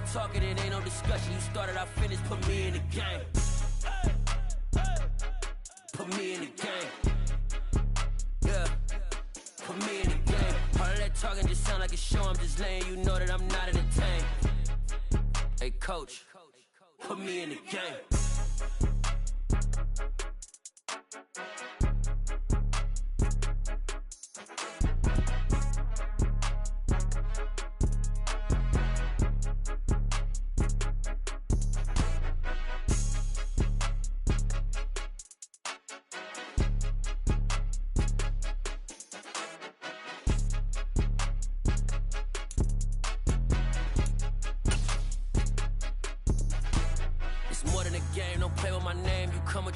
with talking, it ain't no discussion. You started, I finished, put me in the game. Put me in the game. Yeah, put me in the game. All of that talking just sound like a show. I'm just letting you know that I'm not entertained. Hey coach, put me in the game.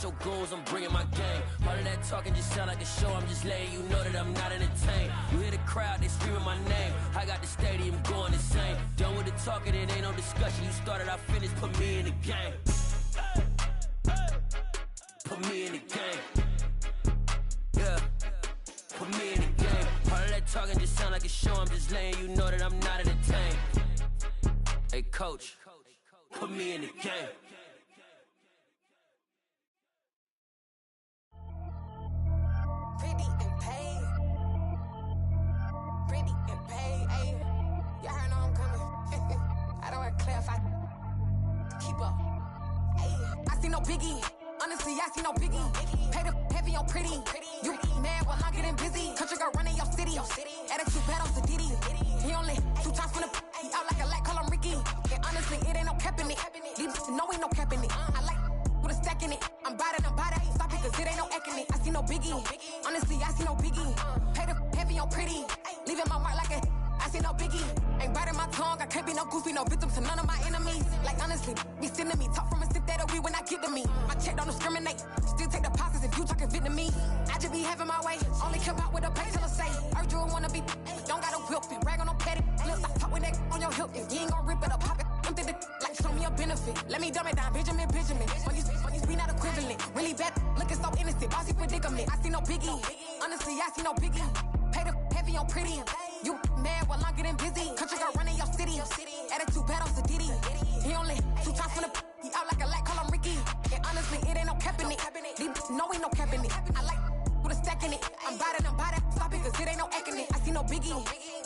Your goons, I'm bringing my game. All of that talking just sound like a show. I'm just letting you know that I'm not entertained. You hear the crowd, they screaming my name. I got the stadium going insane. Done with the talking, it ain't no discussion. You started, I finished, put me in the game. Put me in the game. Yeah, put me in the game. All of that talking just sound like a show. I'm just letting you know that I'm not entertained. Hey coach, put me in the game. Honestly, I see no biggie. Pay the heavy on pretty. You mad while I'm getting busy. Country girl running your city. Attitude bad on Diddy. He only 2 times from the he out like a light, call him Ricky. And honestly, it ain't no cap in it. These know ain't no cap in it. I like with a stack in it. I'm by that. Stop it, cause it ain't no eck in it. I see no biggie. Honestly, I see no biggie. Pay the heavy on pretty. Leaving my mark like a I see no biggie. Ain't biting my tongue. I can't be no goofy, no victim to none of my enemies. Like honestly, be sending me talk from a sip that we when I get to me. My check don't discriminate. Still take deposits if you talking Vietnamese. I just be having my way. Only care about what the pay tell her say. Urge you wanna be, don't gotta whip it. Rag on no petty. Let's stop talk with that on your hip. If you ain't gon' rip it up, pop it. Empty the like show me a benefit. Let me dumb it down, Benjamin. When you be not equivalent. Really bad, looking so innocent. Bossy predicament. I see no biggie. Honestly, I see no biggie. Pay the heavy on pretty. You mad while I'm getting busy. Country girl running your city. Attitude bad on Diddy. He only 2 times from the he out like a light, call him Ricky. And honestly, it ain't no cap in it. These know ain't no cap in it. I like with a stack in it. I'm by that. Stop it, cause it ain't no eck in it. I see no biggie.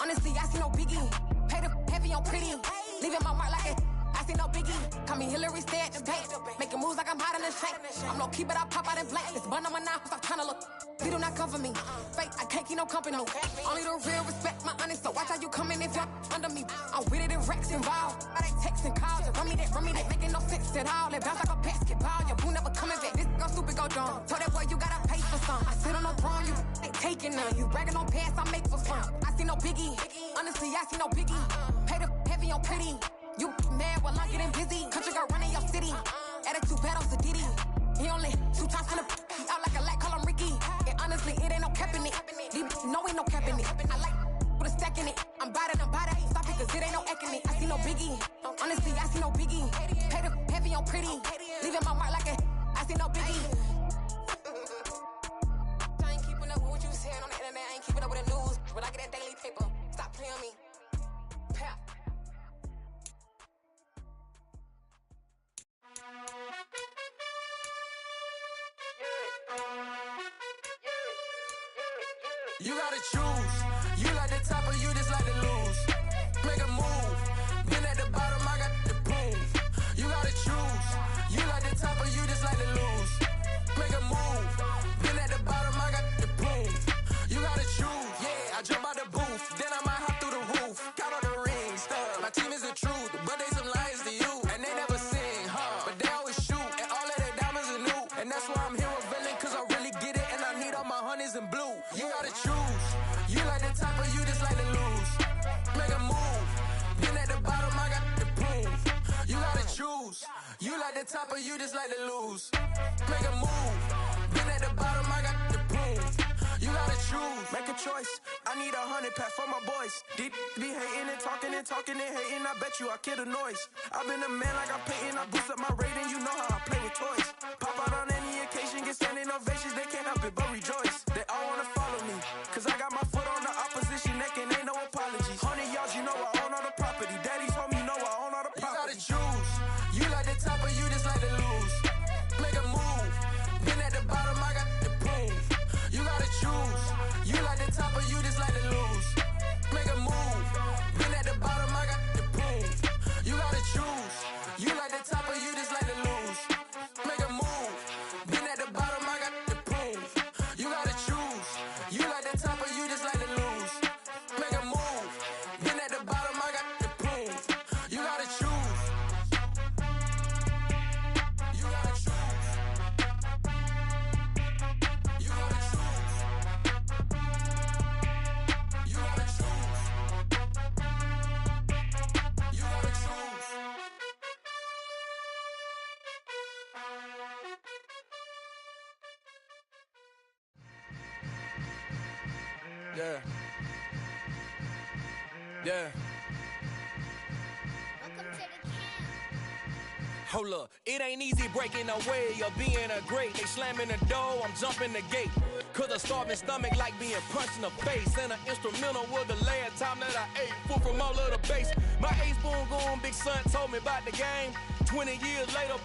Honestly, I see no biggie. Pay the heavy on pretty. Leaving my mark like a I see no biggie. Call me Hillary, stay at the bank. Making moves like I'm hot in the shank. I'm low key, but I pop out in blank. This bun on my knife, stop trying to look. They do not come for me. Fake, I can't keep no company. Only the real respect my honest. So watch how you coming if you're under me. I'm with it and Rex involved. I they texting calls and run me that. Making no sense at all. They bounce like a basketball. Your boo never coming back. This go stupid, go dumb. Told that boy you gotta pay for some. I sit on no throne, you ain't taking none. You bragging on pants, I make for fun. I see no biggie. Honestly, I see no biggie. Pay the heavy on pretty. You mad while I'm getting busy. Country girl running your city. Attitude bad on Diddy. He only 2 times from the he out like a light, call him Ricky. And honestly, it ain't no cap in it. These know ain't no cap in it. I like with a stack in it. I'm by that. Stop it, cause it ain't no eck in it. I see no biggie. Honestly, I see no biggie. Pay the heavy on pretty. Leaving my mark like a I see no biggie. I ain't keeping up with what you saying on the internet. I ain't keeping up with the news. But I get that daily paper. Stop playing on me. Pap. You gotta choose. You like the top or you just like to lose. Make a move. Been at the bottom, I got the proof. You gotta choose. You like the top or you just like to lose. Make a move. Been at the bottom, I got the proof. You gotta choose. Yeah, I jump out the booth. Then I might hop through the roof. Count all the rings. My team is the truth, but they some liars to you. And they never sing, but they always shoot. And all of their diamonds are new. And that's why I'm here with villain, cause I really get it. And I need all my honeys in blue. You gotta choose. You like the top or you just like to lose. Make a move. Been at the bottom, I got the proof. You gotta choose. You like the top or you just like to lose. Make a move. Been at the bottom, I got the proof. You gotta choose. Make a choice. I need 100 pack for my boys. Deep be hating and talking and hating. I bet you I kill the noise. I've been a man like I'm painting. I boost up my rating. You know how I play with toys. Pop out on any occasion, get standing ovations. They can't help it but rejoice. They all wanna follow me, cause I got my foot on the opposition neck and ain't no apologies. 100 yards, you know I own all the property. Daddy told me, you know I own all the property. Yeah. Hold up, it ain't easy breaking away or being a great. They slamming the door, I'm jumping the gate. Cause a starving stomach like being punched in the face. And an instrumental was the last time that I ate. Full from all of the bass. My ace boom going, big son told me about the game. 20 years later,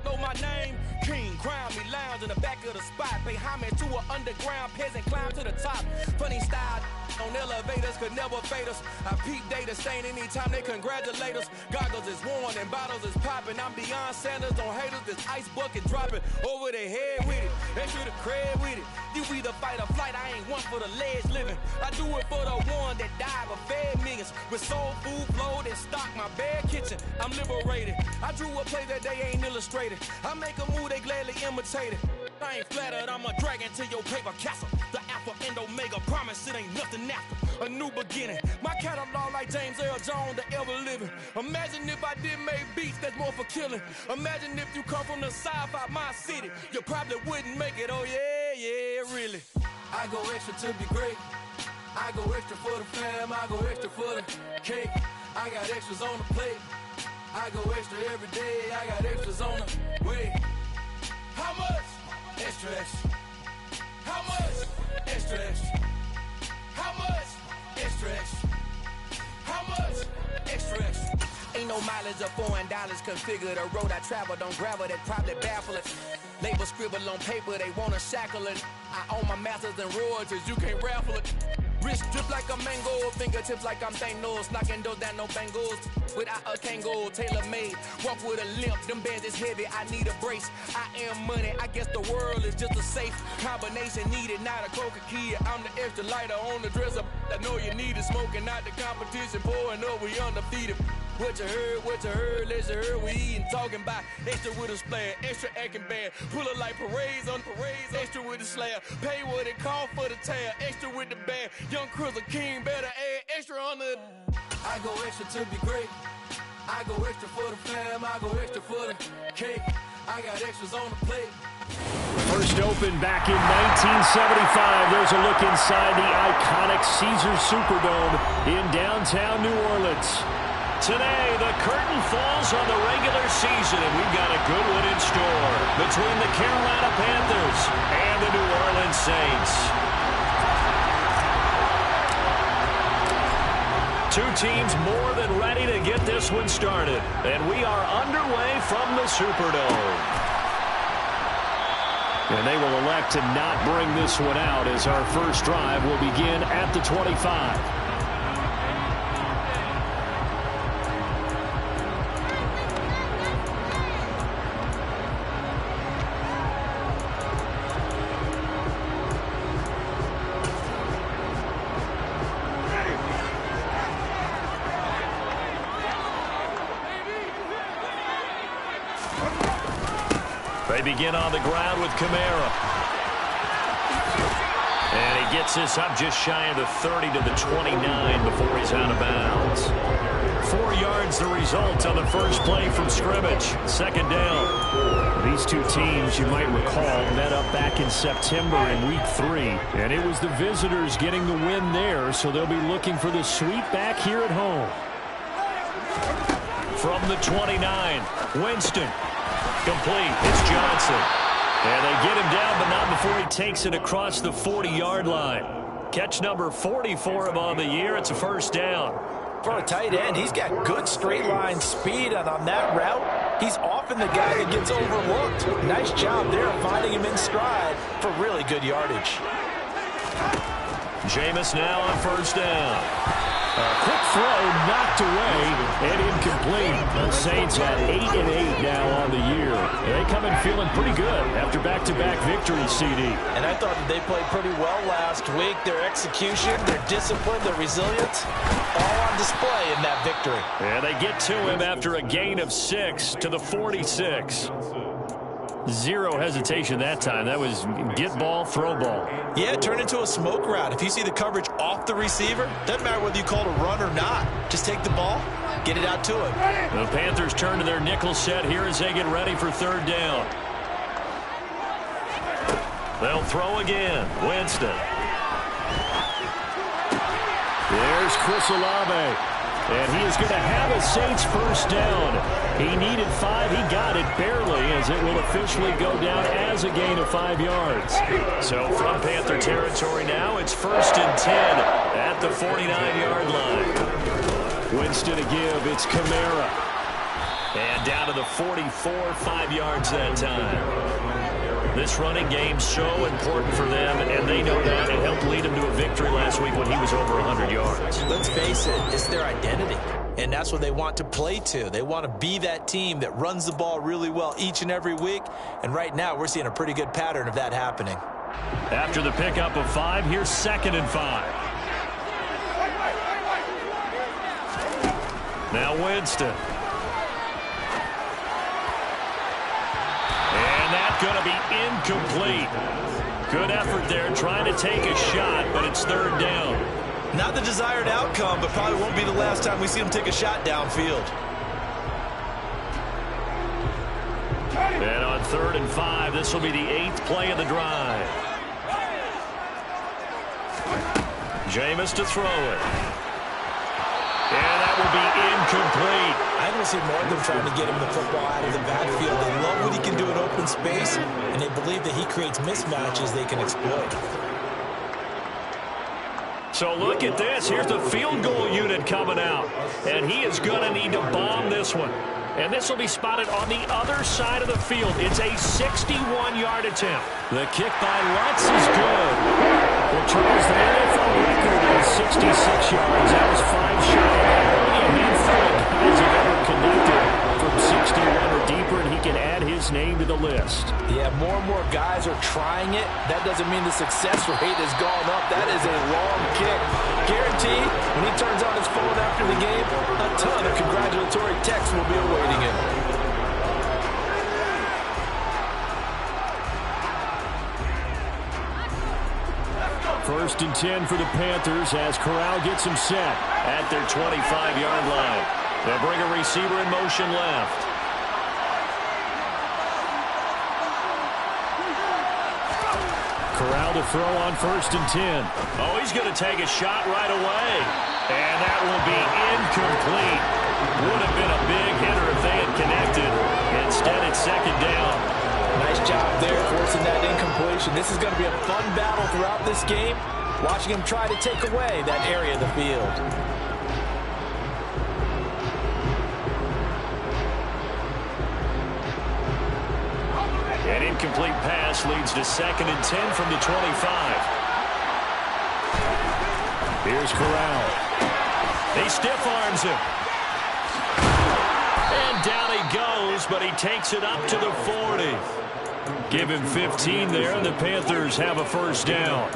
know my name. King, crown me, lounge in the back of the spot. Pay homage to an underground peasant, climb to the top. Funny style on elevators could never fade us. I peep data stain anytime they congratulate us. Goggles is worn and bottles is popping. I'm beyond Sanders on haters, this ice bucket dropping over their head with it. They should have cred with it. You either fight or flight, I ain't one for the ledge living. I do it for the one that died but fed millions. With soul food flowed and stocked my bare kitchen. I'm liberated. I drew a play that they ain't illustrated. I make a move, they gladly imitate it. I ain't flattered, I'm a dragon to your paper castle. The Alpha and Omega, promise it ain't nothing after. A new beginning. My catalog like James Earl Jones, the ever living. Imagine if I did make beats that's more for killing. Imagine if you come from the sci-fi, my city. You probably wouldn't make it, oh yeah, really. I go extra to be great. I go extra for the fam, I go extra for the cake. I got extras on the plate. I go extra every day, I got extras on the way. How much? Extra, extra. How much? Extra, extra. How much? Extra, extra. How much? Extra, extra. Ain't no mileage of $4 configure the road I travel. Don't gravel, that probably baffle it. Label scribble on paper, they wanna shackle it. I own my masters and royalties, you can't raffle it. Wrist drip like a mango, fingertips like I'm Thanos, knocking those down, no bangles. Without a Kango, tailor-made, walk with a limp, them bands is heavy, I need a brace. I am money, I guess the world is just a safe combination needed, not a coca key. I'm the extra lighter on the dresser, I know you need it, smoking out the competition, pouring up, we undefeated. What you heard, let's heard, we eatin', talking about extra with a splash, extra acting bad, pull it like parades on parades, extra with the slab, pay what it cost for the tab, extra with the bag, young Crizzle King better add extra on the. I go extra to be great, I go extra for the fam, I go extra for the cake, I got extras on the plate. First opened back in 1975. There's a look inside the iconic Caesars Superdome in downtown New Orleans. Today, the curtain falls on the regular season, and we've got a good one in store between the Carolina Panthers and the New Orleans Saints. Two teams more than ready to get this one started, and we are underway from the Superdome. And they will elect to not bring this one out as our first drive will begin at the 25. They begin on the ground with Kamara. And he gets this up just shy of the 30 to the 29 before he's out of bounds. 4 yards the result on the first play from scrimmage. Second down. These two teams, you might recall, met up back in September in Week 3. And it was the visitors getting the win there, so they'll be looking for the sweep back here at home. From the 29, Winston. Complete. It's Johnson. And they get him down, but not before he takes it across the 40-yard line. Catch number 40 for him on the year. It's a first down. For a tight end, he's got good straight line speed, and on that route, he's often the guy that gets overlooked. Nice job there finding him in stride for really good yardage. Jameis now on first down. A quick throw knocked away and incomplete. The Saints at 8-8 now on the year. They come in feeling pretty good after back-to-back victories, CD. And I thought that they played pretty well last week. Their execution, their discipline, their resilience, all on display in that victory. And they get to him after a gain of 6 to the 46. Zero hesitation that time. That was get ball, throw ball. Yeah, turn into a smoke route. If you see the coverage off the receiver, doesn't matter whether you call it a run or not. Just take the ball, get it out to him. The Panthers turn to their nickel set here as they get ready for third down. They'll throw again. Winston. There There's Chris Olave. And he is going to have a Saints first down. He needed 5. He got it barely, as it will officially go down as a gain of 5 yards. So from Panther territory now, it's 1st and 10 at the 49-yard line. Winston to give. It's Kamara. And down to the 44, 5 yards that time. This running game so important for them, and they know that. It helped lead them to a victory last week when he was over 100 yards. Let's face it, it's their identity, and that's what they want to play to. They want to be that team that runs the ball really well each and every week, and right now we're seeing a pretty good pattern of that happening. After the pickup of 5, here's 2nd and 5. Now Winston. Going to be incomplete. Good effort there trying to take a shot, but it's 3rd down. Not the desired outcome, but probably won't be the last time we see him take a shot downfield. And on 3rd and 5, this will be the 8th play of the drive. Jameis to throw it. And that will be incomplete. I don't see more of them trying to get him the football out of the backfield. They love what he can do in open space, and they believe that he creates mismatches they can exploit. So look at this. Here's the field goal unit coming out. And he is going to need to bomb this one. And this will be spotted on the other side of the field. It's a 61-yard attempt. The kick by Lutz is good. Well, Charles, the NFL record is 66 yards. That was 5 shy. Only a handful of guys have ever connected from 61 or deeper, and he can add his name to the list. Yeah, more and more guys are trying it. That doesn't mean the success rate has gone up. That is a long kick. Guaranteed, when he turns on his phone after the game, a ton of congratulatory texts will be awaiting him. 1st and 10 for the Panthers as Corral gets him set at their 25-yard line. They'll bring a receiver in motion left. Corral to throw on 1st and 10. Oh, he's going to take a shot right away. And that will be incomplete. Would have been a big hitter if they had connected. Instead, it's 2nd down. Nice job there forcing that incompletion. This is going to be a fun battle throughout this game. Watching him try to take away that area of the field. An incomplete pass leads to 2nd and 10 from the 25. Here's Corral. He stiff arms him. And down he goes, but he takes it up to the 40. Give him 15 there, and the Panthers have a 1st down.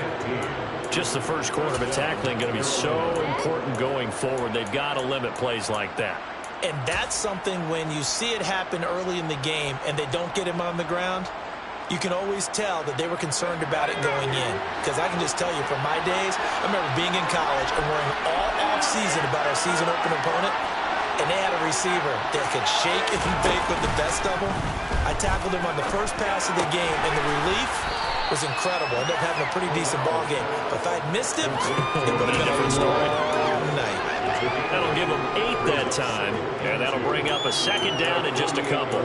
Just the first quarter, but tackling going to be so important going forward. They've got to limit plays like that. And that's something when you see it happen early in the game and they don't get him on the ground, you can always tell that they were concerned about it going in. Because I can just tell you from my days, I remember being in college and worrying all off-season about our season opener opponent, and they had a receiver that could shake and bake with the best of them. I tackled him on the first pass of the game, and the relief was incredible. I ended up having a pretty decent ball game. But if I had missed him, it would have been a different story. Night. That'll give them 8 that time, and that'll bring up a 2nd down and just a couple.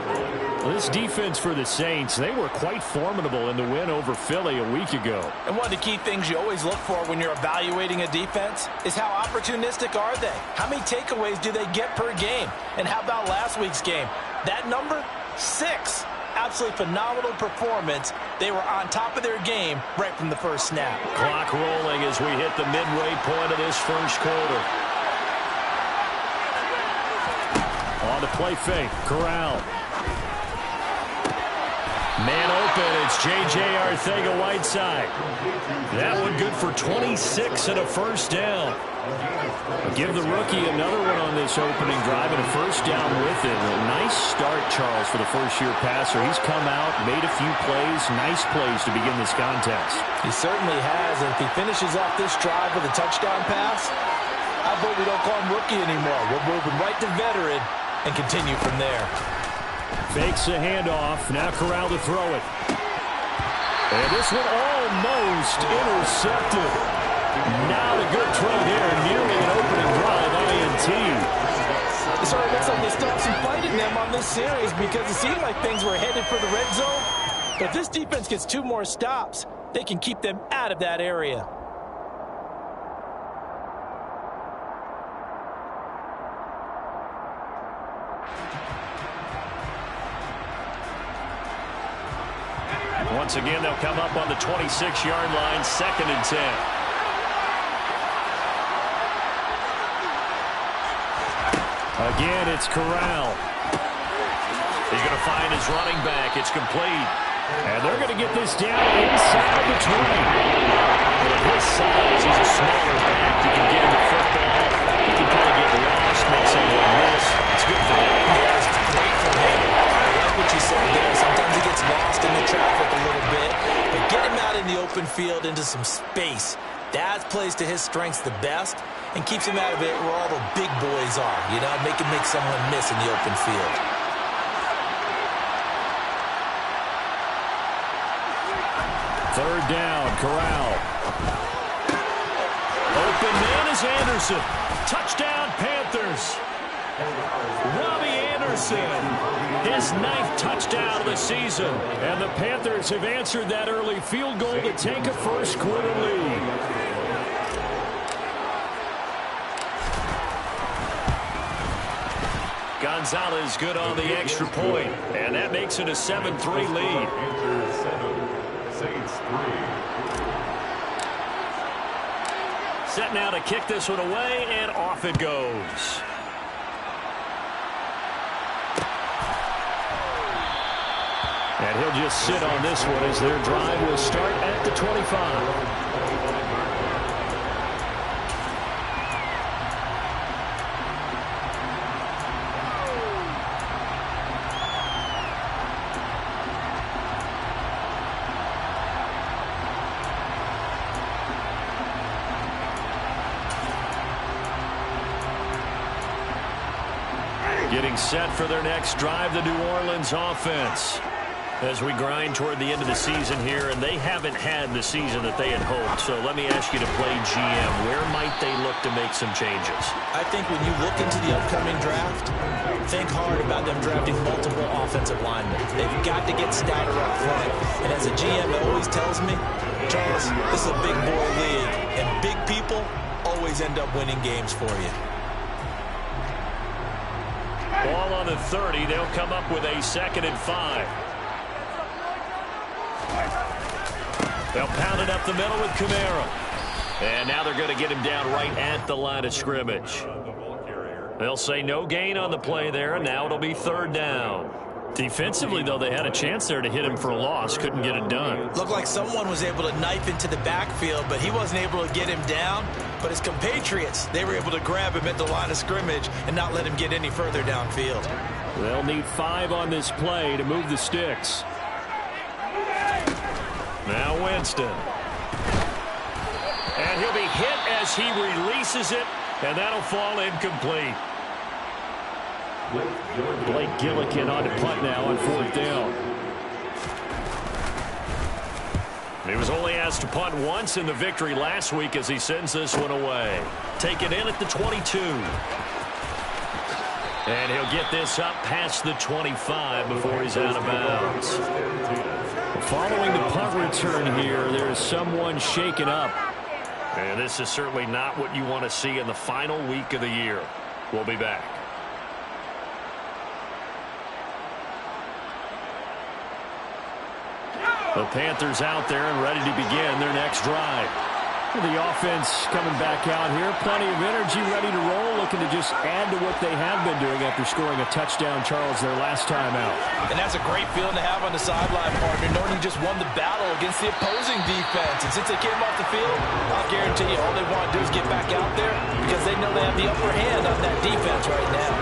Well, this defense for the Saints, they were quite formidable in the win over Philly a week ago. And one of the key things you always look for when you're evaluating a defense is how opportunistic are they? How many takeaways do they get per game? And how about last week's game? That number? 6. Absolutely phenomenal performance. They were on top of their game right from the first snap. Clock rolling as we hit the midway point of this first quarter. On the play fake, Corral. Man open, it's J.J. Arcega-Whiteside. That one good for 26 and a 1st down. Give the rookie another one on this opening drive and a 1st down with it. A nice start, Charles, for the first-year passer. He's come out, made a few plays, nice plays to begin this contest. He certainly has, and if he finishes off this drive with a touchdown pass, I vote we don't call him rookie anymore. We'll move him right to veteran and continue from there. Fakes a handoff. Now Corral to throw it. And this one almost intercepted. Not a good throw there, nearly an opening drive, INT. It sort of looks like they still have some fight in them on this series because it seemed like things were headed for the red zone. But if this defense gets 2 more stops, they can keep them out of that area. Once again, they'll come up on the 26-yard line, 2nd and 10. Again, it's Corral. He's going to find his running back. It's complete. And they're going to get this down inside the 20. With his size, he's a smaller back. You can get him the football. He can kind of get lost, make someone miss. It's good for him. Yes, it's great for him. I like what you said there. Sometimes he gets lost in the traffic a little bit. But get him out in the open field into some space. That plays to his strengths the best and keeps him out of it where all the big boys are. You know, make someone miss in the open field. Third down, Corral. Open man is Anderson. Touchdown, Panthers. Robbie Anderson, his 9th touchdown of the season. And the Panthers have answered that early field goal to take a first-quarter lead. Gonzalez good on the extra point, and that makes it a 7-3 lead. Set now to kick this one away, and off it goes. And he'll just sit on this one as their drive will start at the 25. Getting set for their next drive, the New Orleans offense. As we grind toward the end of the season here, and they haven't had the season that they had hoped. So let me ask you to play GM. Where might they look to make some changes? I think when you look into the upcoming draft, think hard about them drafting multiple offensive linemen. They've got to get stouter up front. And as a GM always tells me, Charles, this is a big boy league, and big people always end up winning games for you. Ball on the 30. They'll come up with a 2nd and 5. They'll pound it up the middle with Kamara. And now they're going to get him down right at the line of scrimmage. They'll say no gain on the play there, and now it'll be 3rd down. Defensively, though, they had a chance there to hit him for a loss. Couldn't get it done. Looked like someone was able to knife into the backfield, but he wasn't able to get him down. But his compatriots, they were able to grab him at the line of scrimmage and not let him get any further downfield. They'll need 5 on this play to move the sticks. Now Winston. And he'll be hit as he releases it, and that'll fall incomplete. Blake Gillikin on to punt now on 4th down. He was only asked to punt once in the victory last week as he sends this one away. Taken in at the 22. And he'll get this up past the 25 before he's out of bounds. Following the punt return here, there is someone shaken up. And this is certainly not what you want to see in the final week of the year. We'll be back. The Panthers out there and ready to begin their next drive. The offense coming back out here. Plenty of energy, ready to roll, looking to just add to what they have been doing after scoring a touchdown, Charles, their last time out. And that's a great feeling to have on the sideline, partner, knowing you just won the battle against the opposing defense. And since they came off the field, I'll guarantee you all they want to do is get back out there because they know they have the upper hand on that defense right now.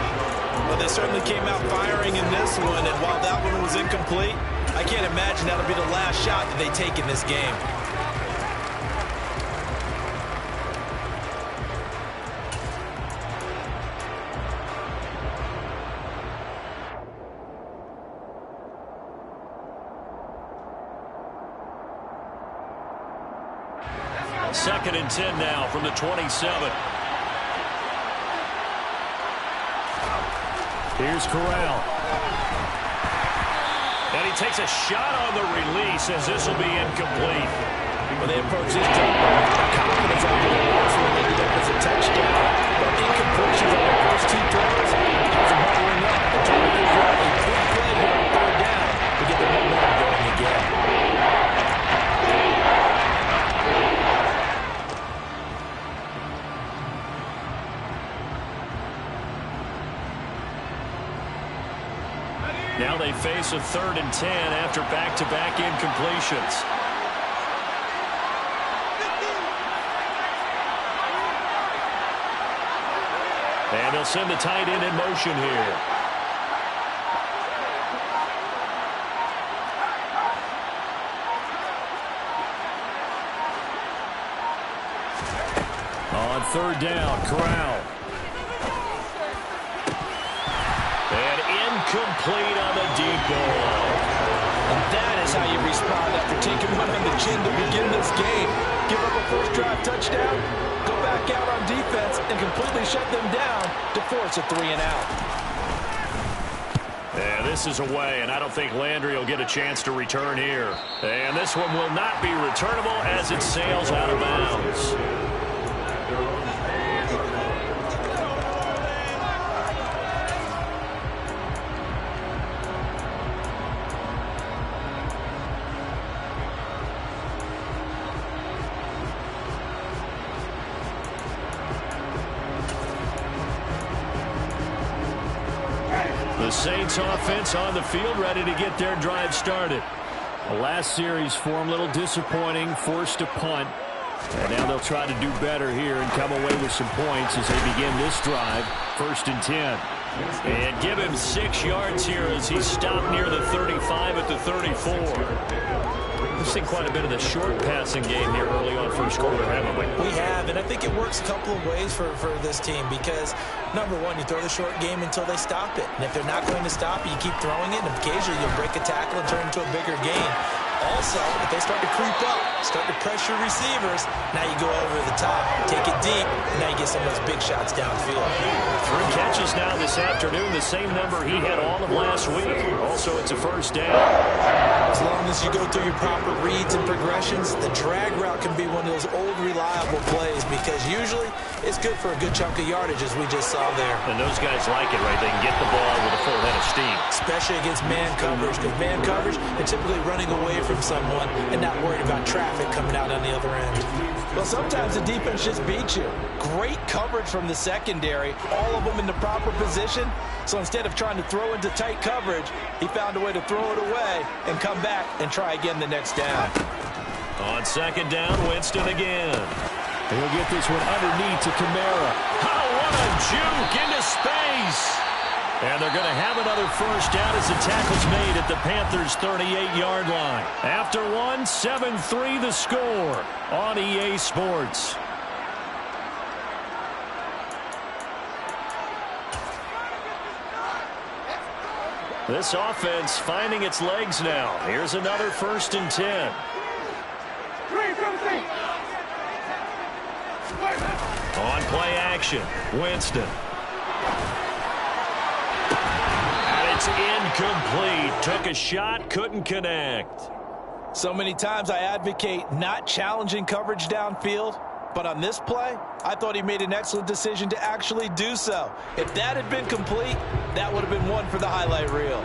Well, they certainly came out firing in this one, and while that one was incomplete, I can't imagine that'll be the last shot that they take in this game. 2nd and 10 now from the 27. Here's Corral. And he takes a shot on the release as this will be incomplete. When they approach this drive, confidence out there was when they ended up as a touchdown. But incompletions on the first 2 throws has them huddling up and trying to figure out a big play here on 3rd down to get the momentum going again. Now they face a 3rd and 10 after back-to-back incompletions. And they'll send the tight end in motion here. On 3rd down, Corral. And incomplete on the deep ball. And that is how you respond after taking one on the chin to begin this game. Give up a first drive touchdown, go back out on defense, and completely shut them down to force a 3-and-out. And this is away, and I don't think Landry will get a chance to return here. And this one will not be returnable as it sails out of bounds. The Saints offense on the field, ready to get their drive started. The last series for them, a little disappointing, forced a punt. And now they'll try to do better here and come away with some points as they begin this drive, 1st and 10. And give him 6 yards here as he stopped near the 35 at the 34. We've seen quite a bit of the short passing game here early on first quarter, haven't we? We have, and I think it works a couple of ways for this team because, number one, you throw the short game until they stop it. And if they're not going to stop it, you keep throwing it, and occasionally you'll break a tackle and turn it into a bigger gain. Also, if they start to creep up, start to pressure receivers, now you go over the top, take it deep, and now you get some of those big shots downfield. 3 catches now this afternoon, the same number he had all of last week. Also, it's a first down. As long as you go through your proper reads and progressions, the drag route can be one of those old reliable plays because usually it's good for a good chunk of yardage as we just saw there. And those guys like it, right? They can get the ball with a full head of steam. Especially against man coverage, because man coverage, they're typically running away from someone and not worried about traffic coming out on the other end. Well, sometimes the defense just beats you. Great coverage from the secondary, all of them in the proper position. So instead of trying to throw into tight coverage, he found a way to throw it away and come back and try again the next down. On 2nd down, Winston again. He'll get this one underneath to Kamara. Oh, what a juke into space. And they're going to have another first down as the tackle's made at the Panthers' 38-yard line. After one, 7-3 the score on EA Sports. This offense finding its legs now. Here's another 1st and 10. On play action, Winston. And it's incomplete. Took a shot, couldn't connect. So many times I advocate not challenging coverage downfield, but on this play, I thought he made an excellent decision to actually do so. If that had been complete, that would have been one for the highlight reel.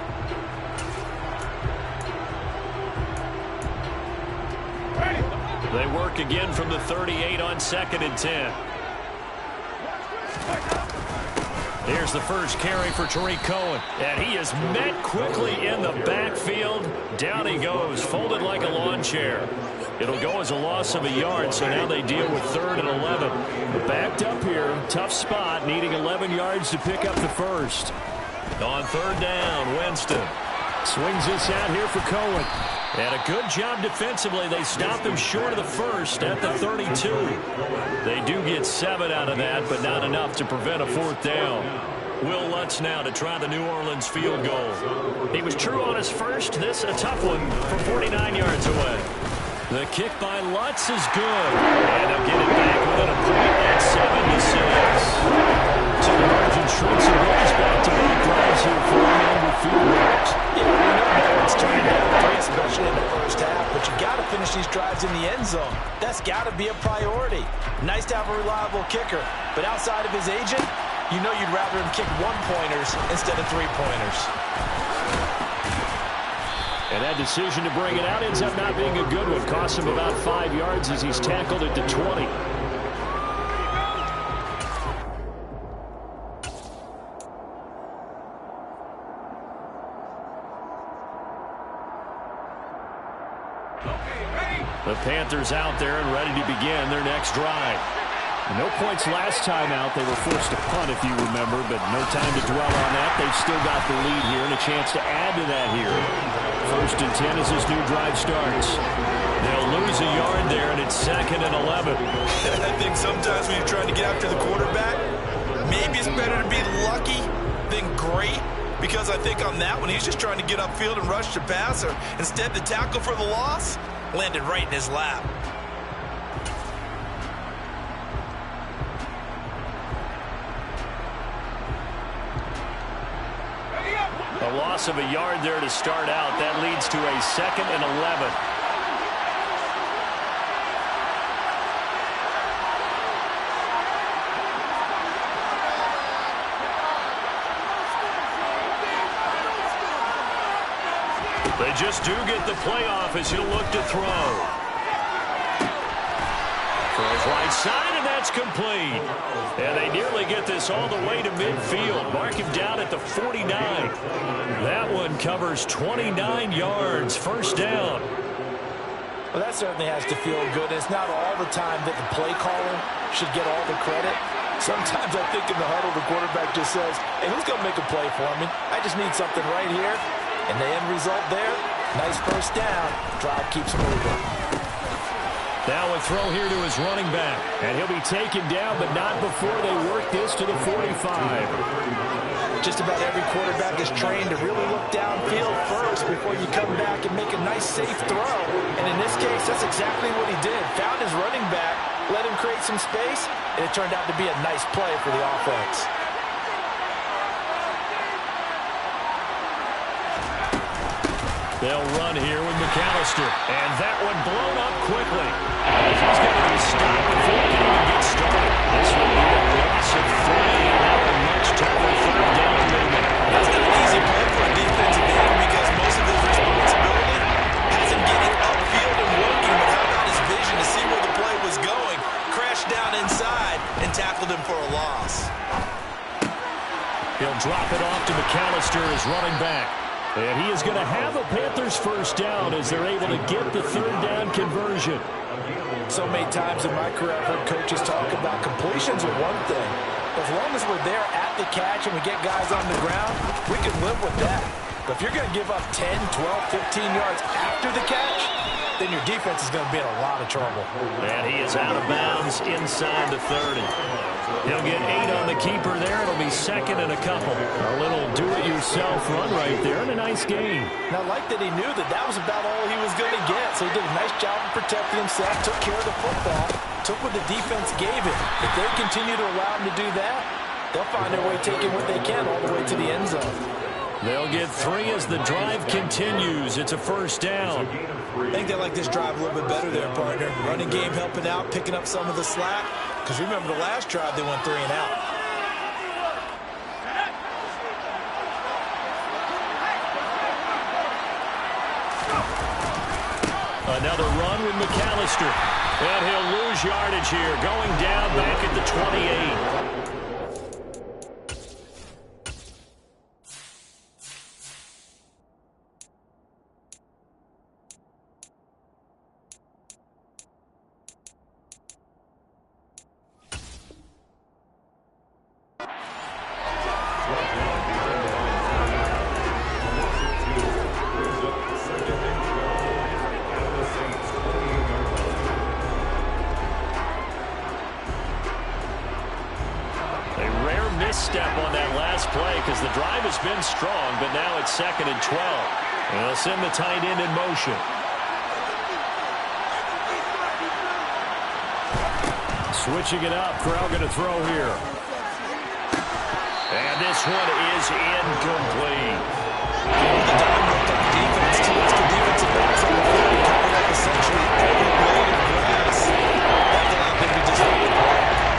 They work again from the 38 on 2nd and 10. Here's the first carry for Tariq Cohen. And he is met quickly in the backfield. Down he goes, folded like a lawn chair. It'll go as a loss of a yard, so now they deal with 3rd and 11. Backed up here, tough spot, needing 11 yards to pick up the first. On 3rd down, Winston swings this out here for Cohen. And a good job defensively. They stop him short of the first at the 32. They do get 7 out of that, but not enough to prevent a 4th down. Will Lutz now to try the New Orleans field goal. He was true on his first. This a tough one from 49 yards away. The kick by Lutz is good. And they'll get it back within a point at 7-6. So the margin shrinks and goes back to back drives here for number field goals. Yeah, we know that it's turning down 3, especially in the first half, but you got to finish these drives in the end zone. That's got to be a priority. Nice to have a reliable kicker, but outside of his agent, you know you'd rather him kick 1-pointers instead of 3-pointers. And that decision to bring it out ends up not being a good one. Costs him about 5 yards as he's tackled at the 20. The Panthers out there and ready to begin their next drive. No points last time out. They were forced to punt, if you remember, but no time to dwell on that. They've still got the lead here and a chance to add to that here. 1st and 10 as this new drive starts. They'll lose a yard there, and it's 2nd and 11. I think sometimes when you're trying to get after the quarterback, maybe it's better to be lucky than great, because I think on that one, he's just trying to get upfield and rush the passer. Instead, the tackle for the loss landed right in his lap. A loss of a yard there to start out. That leads to a 2nd and 11. They just do get the playoff as he'll look to throw. Throws right side, and that's complete. And they nearly get this all the way to midfield. Mark him down at the 49. That one covers 29 yards. 1st down. Well, that certainly has to feel good. It's not all the time that the play caller should get all the credit. Sometimes I think in the huddle, the quarterback just says, hey, who's going to make a play for me? I just need something right here. And the end result there, nice 1st down. Drive keeps moving. Now a throw here to his running back. And he'll be taken down, but not before they work this to the 45. Just about every quarterback is trained to really look downfield first before you come back and make a nice, safe throw. And in this case, that's exactly what he did. Found his running back, let him create some space, and it turned out to be a nice play for the offense. They'll run here with McAllister. And that one blown up quickly. He's going to be stopped before he can even get started. This will be a loss of 3. Now a much tougher 3rd down movement. That's not an easy play for a defensive end because most of his responsibility has him getting upfield and working. But how about his vision to see where the play was going? Crashed down inside and tackled him for a loss. He'll drop it off to McAllister as running back. And he is going to have a Panthers 1st down as they're able to get the 3rd down conversion. So many times in my career, I've heard coaches talk about completions are one thing. As long as we're there at the catch and we get guys on the ground, we can live with that. But if you're going to give up 10, 12, 15 yards after the catch, then your defense is going to be in a lot of trouble. And he is out of bounds inside the 30. He'll get 8 on the keeper there. It'll be 2nd and a couple. A little do-it-yourself run right there and a nice gain. And I like that he knew that that was about all he was going to get. So he did a nice job of protecting himself, took care of the football, took what the defense gave him. If they continue to allow him to do that, they'll find their way taking what they can all the way to the end zone. They'll get 3 as the drive continues. It's a 1st down. I think they like this drive a little bit better there, partner. Running game helping out, picking up some of the slack. Because remember the last drive, they went 3 and out. Another run with McAllister. And he'll lose yardage here, going down back at the 28. Step on that last play because the drive has been strong, but now it's 2nd and 12. And they'll send the tight end in motion. Switching it up. Corral going to throw here. And this one is incomplete. The dime looked on the defense. Two extra defensive backs on the field, covering up essentially every blade of grass. That allowed them to disrupt the play.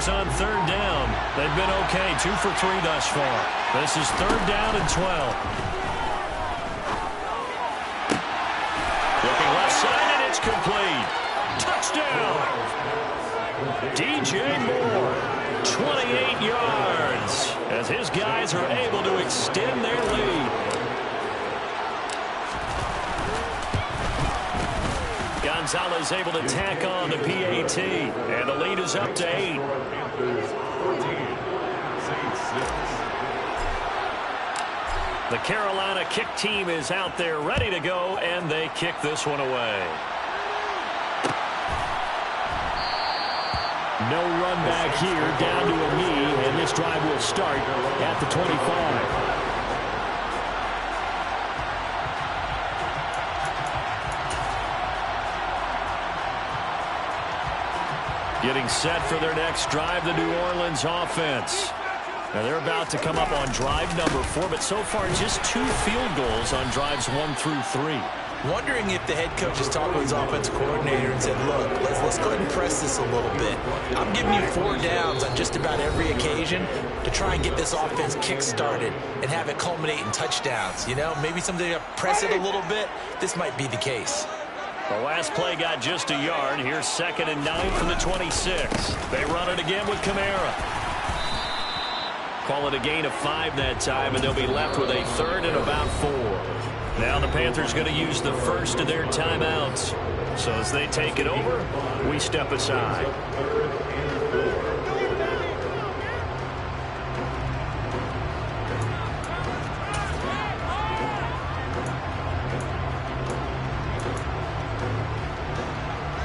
On third down. They've been okay. 2 for 3 thus far. This is third down and 12. Looking left side, and it's complete. Touchdown! DJ Moore, 28 yards, as his guys are able to extend their lead. Gonzalez able to tack on the PAT, and the lead is up to 8. The Carolina kick team is out there ready to go, and they kick this one away. No run back here, down to a knee, and this drive will start at the 25. Getting set for their next drive, the New Orleans offense. Now they're about to come up on drive number 4, but so far just 2 field goals on drives 1 through 3. Wondering if the head coach has talked with his offensive coordinator and said, look, let's go ahead and press this a little bit. I'm giving you 4 downs on just about every occasion to try and get this offense kick-started and have it culminate in touchdowns. You know, maybe something to press it a little bit. This might be the case. The last play got just a yard. Here's 2nd and 9 from the 26. They run it again with Kamara. Call it a gain of 5 that time, and they'll be left with a 3rd and about 4. Now the Panthers going to use the first of their timeouts. So as they take it over, we step aside.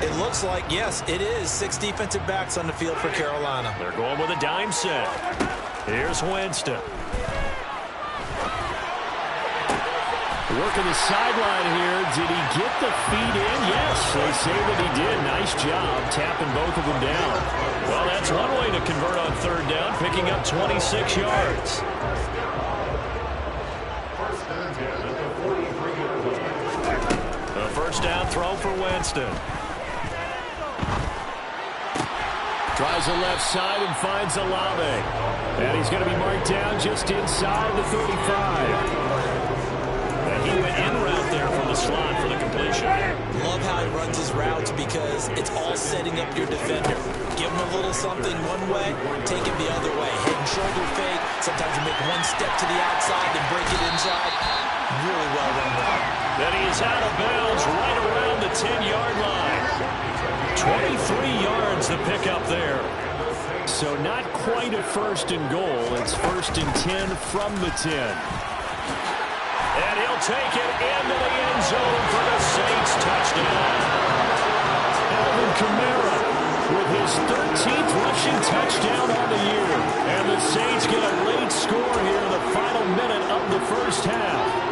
It looks like, yes, it is 6 defensive backs on the field for Carolina. They're going with a dime set. Here's Winston. Working the sideline here. Did he get the feet in? Yes, they say that he did. Nice job tapping both of them down. Well, that's one way to convert on 3rd down, picking up 26 yards. The first down throw for Winston. Tries the left side and finds Olave. And he's going to be marked down just inside the 35. And he went in route there from the slot for the completion. Love how he runs his routes because it's all setting up your defender. Give him a little something one way, take him the other way. Head and shoulder fake. Sometimes you make one step to the outside and break it inside. Really well run route. Then he is out of bounds right around the 10-yard line. 23 yards to pick up there. So not quite a 1st and goal. It's 1st and 10 from the 10. And he'll take it into the end zone for the Saints touchdown. Alvin Kamara with his 13th rushing touchdown on the year. And the Saints get a late score here in the final minute of the first half.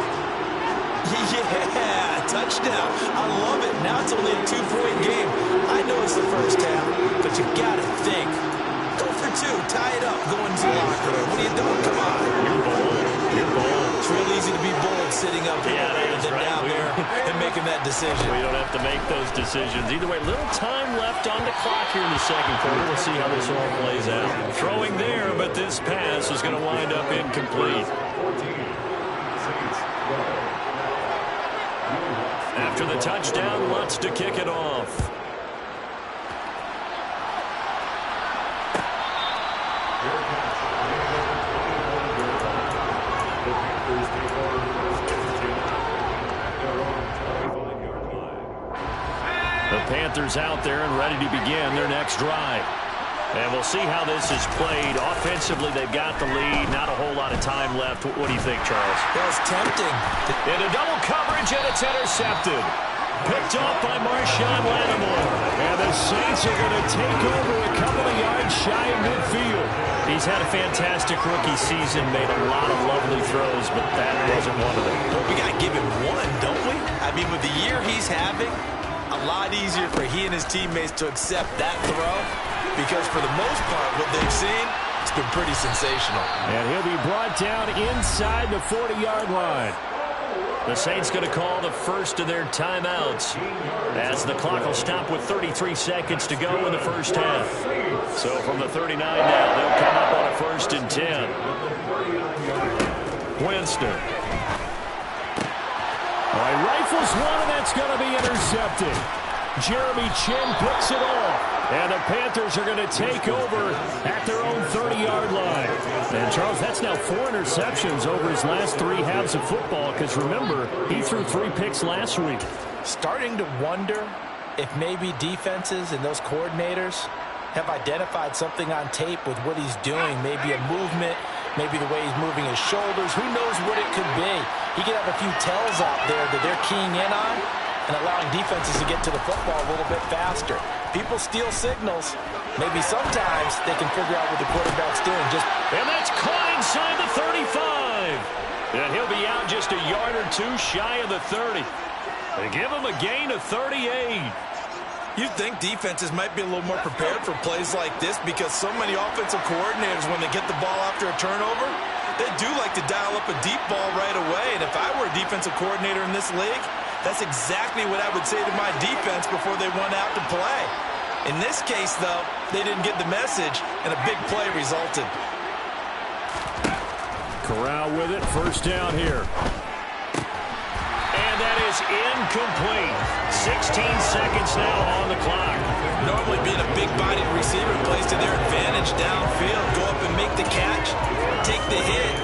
Yeah, touchdown. I love it. Now it's only a 2-point game. I know it's the first half, but you got to think. Go for 2. Tie it up. Go into the locker room. What are you doing? Come on. You're bold. You're bold. It's real easy to be bold sitting up here rather than down there and making that decision. We don't have to make those decisions. Either way, little time left on the clock here in the 2nd quarter. We'll see how this all plays out. Throwing there, but this pass is going to wind up incomplete. After the touchdown, Lutz to kick it off. The Panthers out there and ready to begin their next drive. And we'll see how this is played. Offensively, they've got the lead. Not a whole lot of time left. What do you think, Charles? Well, it's tempting. Into double coverage, and it's intercepted. Picked off by Marshawn Lattimore. And the Saints are going to take over a couple of yards shy of midfield. He's had a fantastic rookie season, made a lot of lovely throws, but that wasn't one of them. Well, we got to give him one, don't we? I mean, with the year he's having, a lot easier for he and his teammates to accept that throw, because for the most part, what they've seen, it's been pretty sensational. And he'll be brought down inside the 40-yard line. The Saints going to call the first of their timeouts as the clock will stop with 33 seconds to go in the first half. So from the 39 now, they'll come up on a 1st and 10. Winston. All right, rifles one, and that's going to be intercepted. Jeremy Chinn picks it off. And the Panthers are going to take over at their own 30-yard line. And, Charles, that's now 4 interceptions over his last 3 halves of football, because, remember, he threw 3 picks last week. Starting to wonder if maybe defenses and those coordinators have identified something on tape with what he's doing, maybe a movement, maybe the way he's moving his shoulders. Who knows what it could be? He could have a few tells out there that they're keying in on and allowing defenses to get to the football a little bit faster. People steal signals. Maybe sometimes they can figure out what the quarterback's doing. And that's caught inside the 35. And he'll be out just a yard or 2 shy of the 30. They give him a gain of 38. You'd think defenses might be a little more prepared for plays like this, because so many offensive coordinators, when they get the ball after a turnover, they do like to dial up a deep ball right away. And if I were a defensive coordinator in this league, that's exactly what I would say to my defense before they went out to play. In this case, though, they didn't get the message, and a big play resulted. Corral with it, 1st down here. And that is incomplete. 16 seconds now on the clock. Normally being a big-bodied receiver plays to their advantage downfield. Go up and make the catch, take the hit,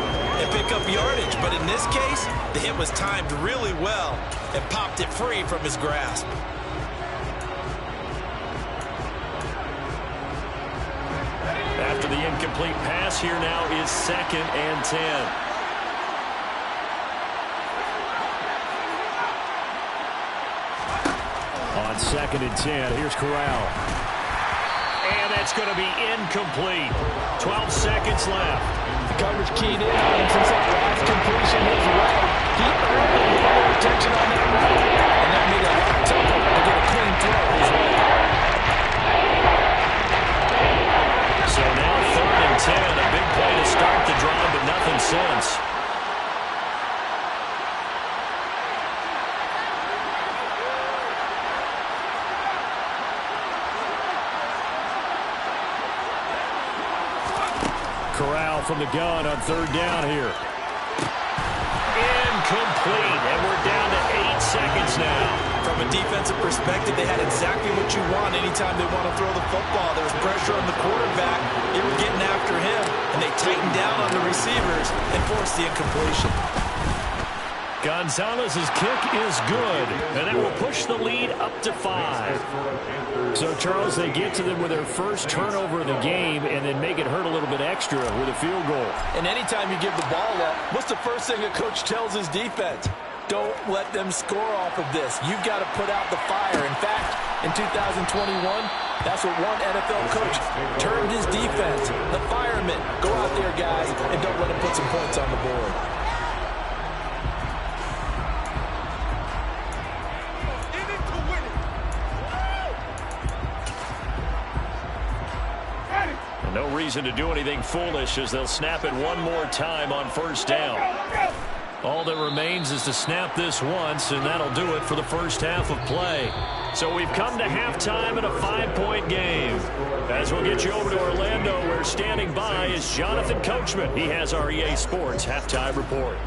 and pick up yardage. But in this case, the hit was timed really well and popped it free from his grasp. After the incomplete pass, here now is 2nd and 10. On 2nd and 10, here's Corral. And that's going to be incomplete. 12 seconds left. The coverage keyed in on him since that last completion his way. He earned a little attention on that run, and that made it a lot tougher to get a clean throw his way. So now 3rd and 10, a big play to start the drive, but nothing since. Corral from the gun on 3rd down here. Incomplete, and we're down to 8 seconds now. From a defensive perspective, they had exactly what you want anytime they want to throw the football. There was pressure on the quarterback. They were getting after him, and they tightened down on the receivers and forced the incompletion. Gonzalez's kick is good, and that will push the lead up to 5. So, Charles, they get to them with their first turnover of the game and then make it hurt a little bit extra with a field goal. And anytime you give the ball up, what's the first thing a coach tells his defense? Don't let them score off of this. You've got to put out the fire. In fact, in 2021, that's what one NFL coach turned his defense. The firemen. Go out there, guys, and don't let them put some points on the board. No reason to do anything foolish as they'll snap it one more time on 1st down. All that remains is to snap this once, and that'll do it for the first half of play. So we've come to halftime in a 5-point game. As we'll get you over to Orlando, where standing by is Jonathan Coachman. He has our EA Sports halftime report.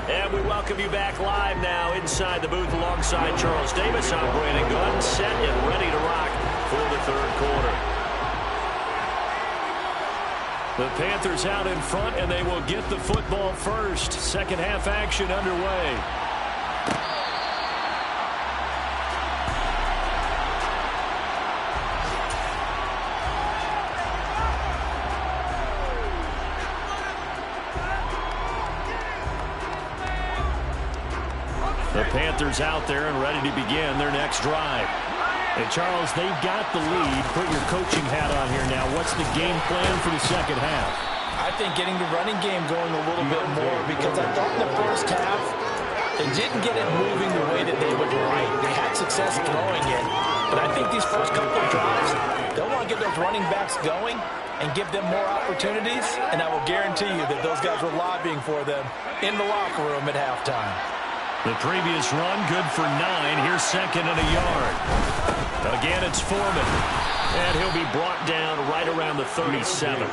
And we welcome you back live now inside the booth alongside Charles Davis. I'm Brandon Glenn, set and ready to rock for the 3rd quarter. The Panthers out in front, and they will get the football first. Second half action underway. The Panthers out there and ready to begin their next drive. Hey, Charles, they've got the lead. Put your coaching hat on here now. What's the game plan for the second half? I think getting the running game going a little bit more, because I thought in the first half they didn't get it moving the way that they would like. They had success throwing it, but I think these first couple of drives, they'll want to get those running backs going and give them more opportunities, and I will guarantee you that those guys were lobbying for them in the locker room at halftime. The previous run, good for 9. Here's second and a yard. Again, it's Foreman. And he'll be brought down right around the 37.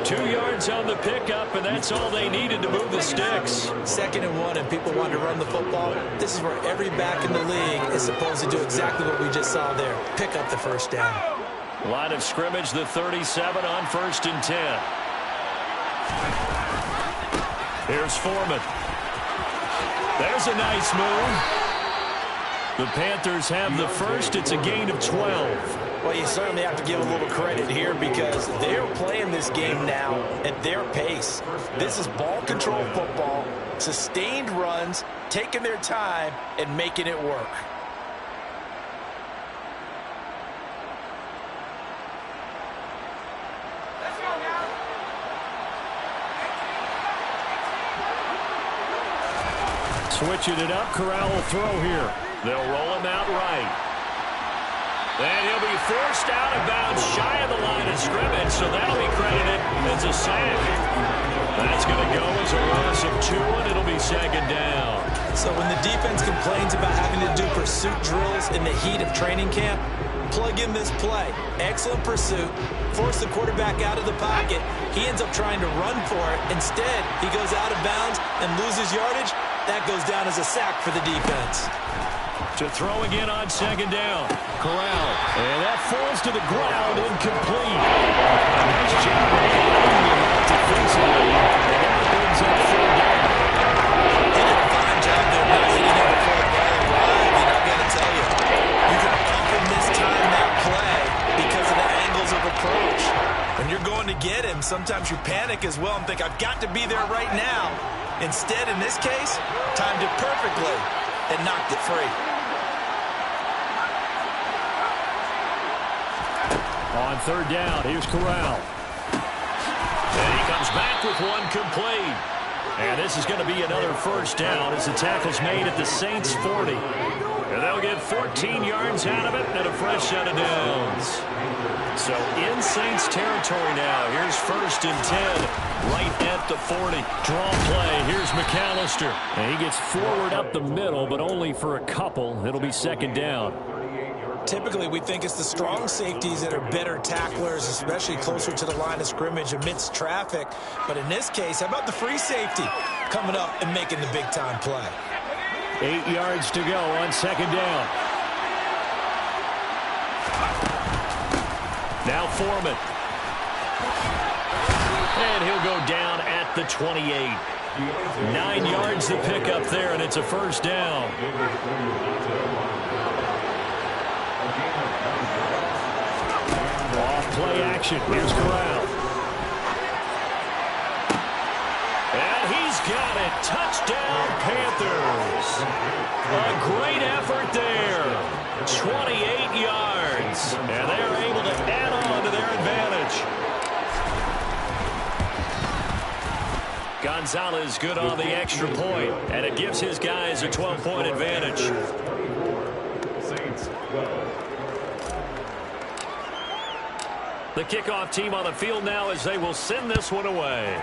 2 yards on the pickup, and that's all they needed to move the sticks. 2nd and 1, and people want to run the football. This is where every back in the league is supposed to do exactly what we just saw there. Pick up the first down. Line of scrimmage, the 37 on 1st and 10. Here's Foreman. There's a nice move. The Panthers have the first. It's a gain of 12. Well, you certainly have to give a little credit here because they're playing this game now at their pace. This is ball control football, sustained runs, taking their time, and making it work. Switching it up, Corral will throw here. They'll roll him out right. And he'll be forced out of bounds shy of the line of scrimmage, so that'll be credited as a sack. That's going to go as a loss of 2, and it'll be 2nd down. So when the defense complains about having to do pursuit drills in the heat of training camp, plug in this play. Excellent pursuit. Force the quarterback out of the pocket. He ends up trying to run for it. Instead, he goes out of bounds and loses yardage. That goes down as a sack for the defense. To throw again on 2nd down. Corral. And that falls to the ground, incomplete. Nice job defensively. And that brings up 3rd down. He did a fine job there hitting it before the ball arrived. And I've got to tell you, you can often mistime that play because of the angles of approach. When you're going to get him, sometimes you panic as well and think, I've got to be there right now. Instead, in this case, timed it perfectly and knocked it free. On 3rd down, here's Corral. And he comes back with one complete. And this is going to be another 1st down as the tackle's made at the Saints' 40. And they'll get 14 yards out of it and a fresh set of downs. So in Saints territory now. Here's 1st and 10, right at the 40. Draw play. Here's McAllister. And he gets forward up the middle, but only for a couple. It'll be 2nd down. Typically, we think it's the strong safeties that are better tacklers, especially closer to the line of scrimmage amidst traffic. But in this case, how about the free safety coming up and making the big-time play? 8 yards to go on 2nd down. Now Foreman. And he'll go down at the 28. 9 yards to pick up there, and it's a 1st down. Off play action. Here's Corral. And he's got it. Touchdown, Panthers. A great effort there. 28 yards. And they're able to add on to their advantage. Gonzalez good on the extra point, and it gives his guys a 12-point advantage. The kickoff team on the field now as they will send this one away.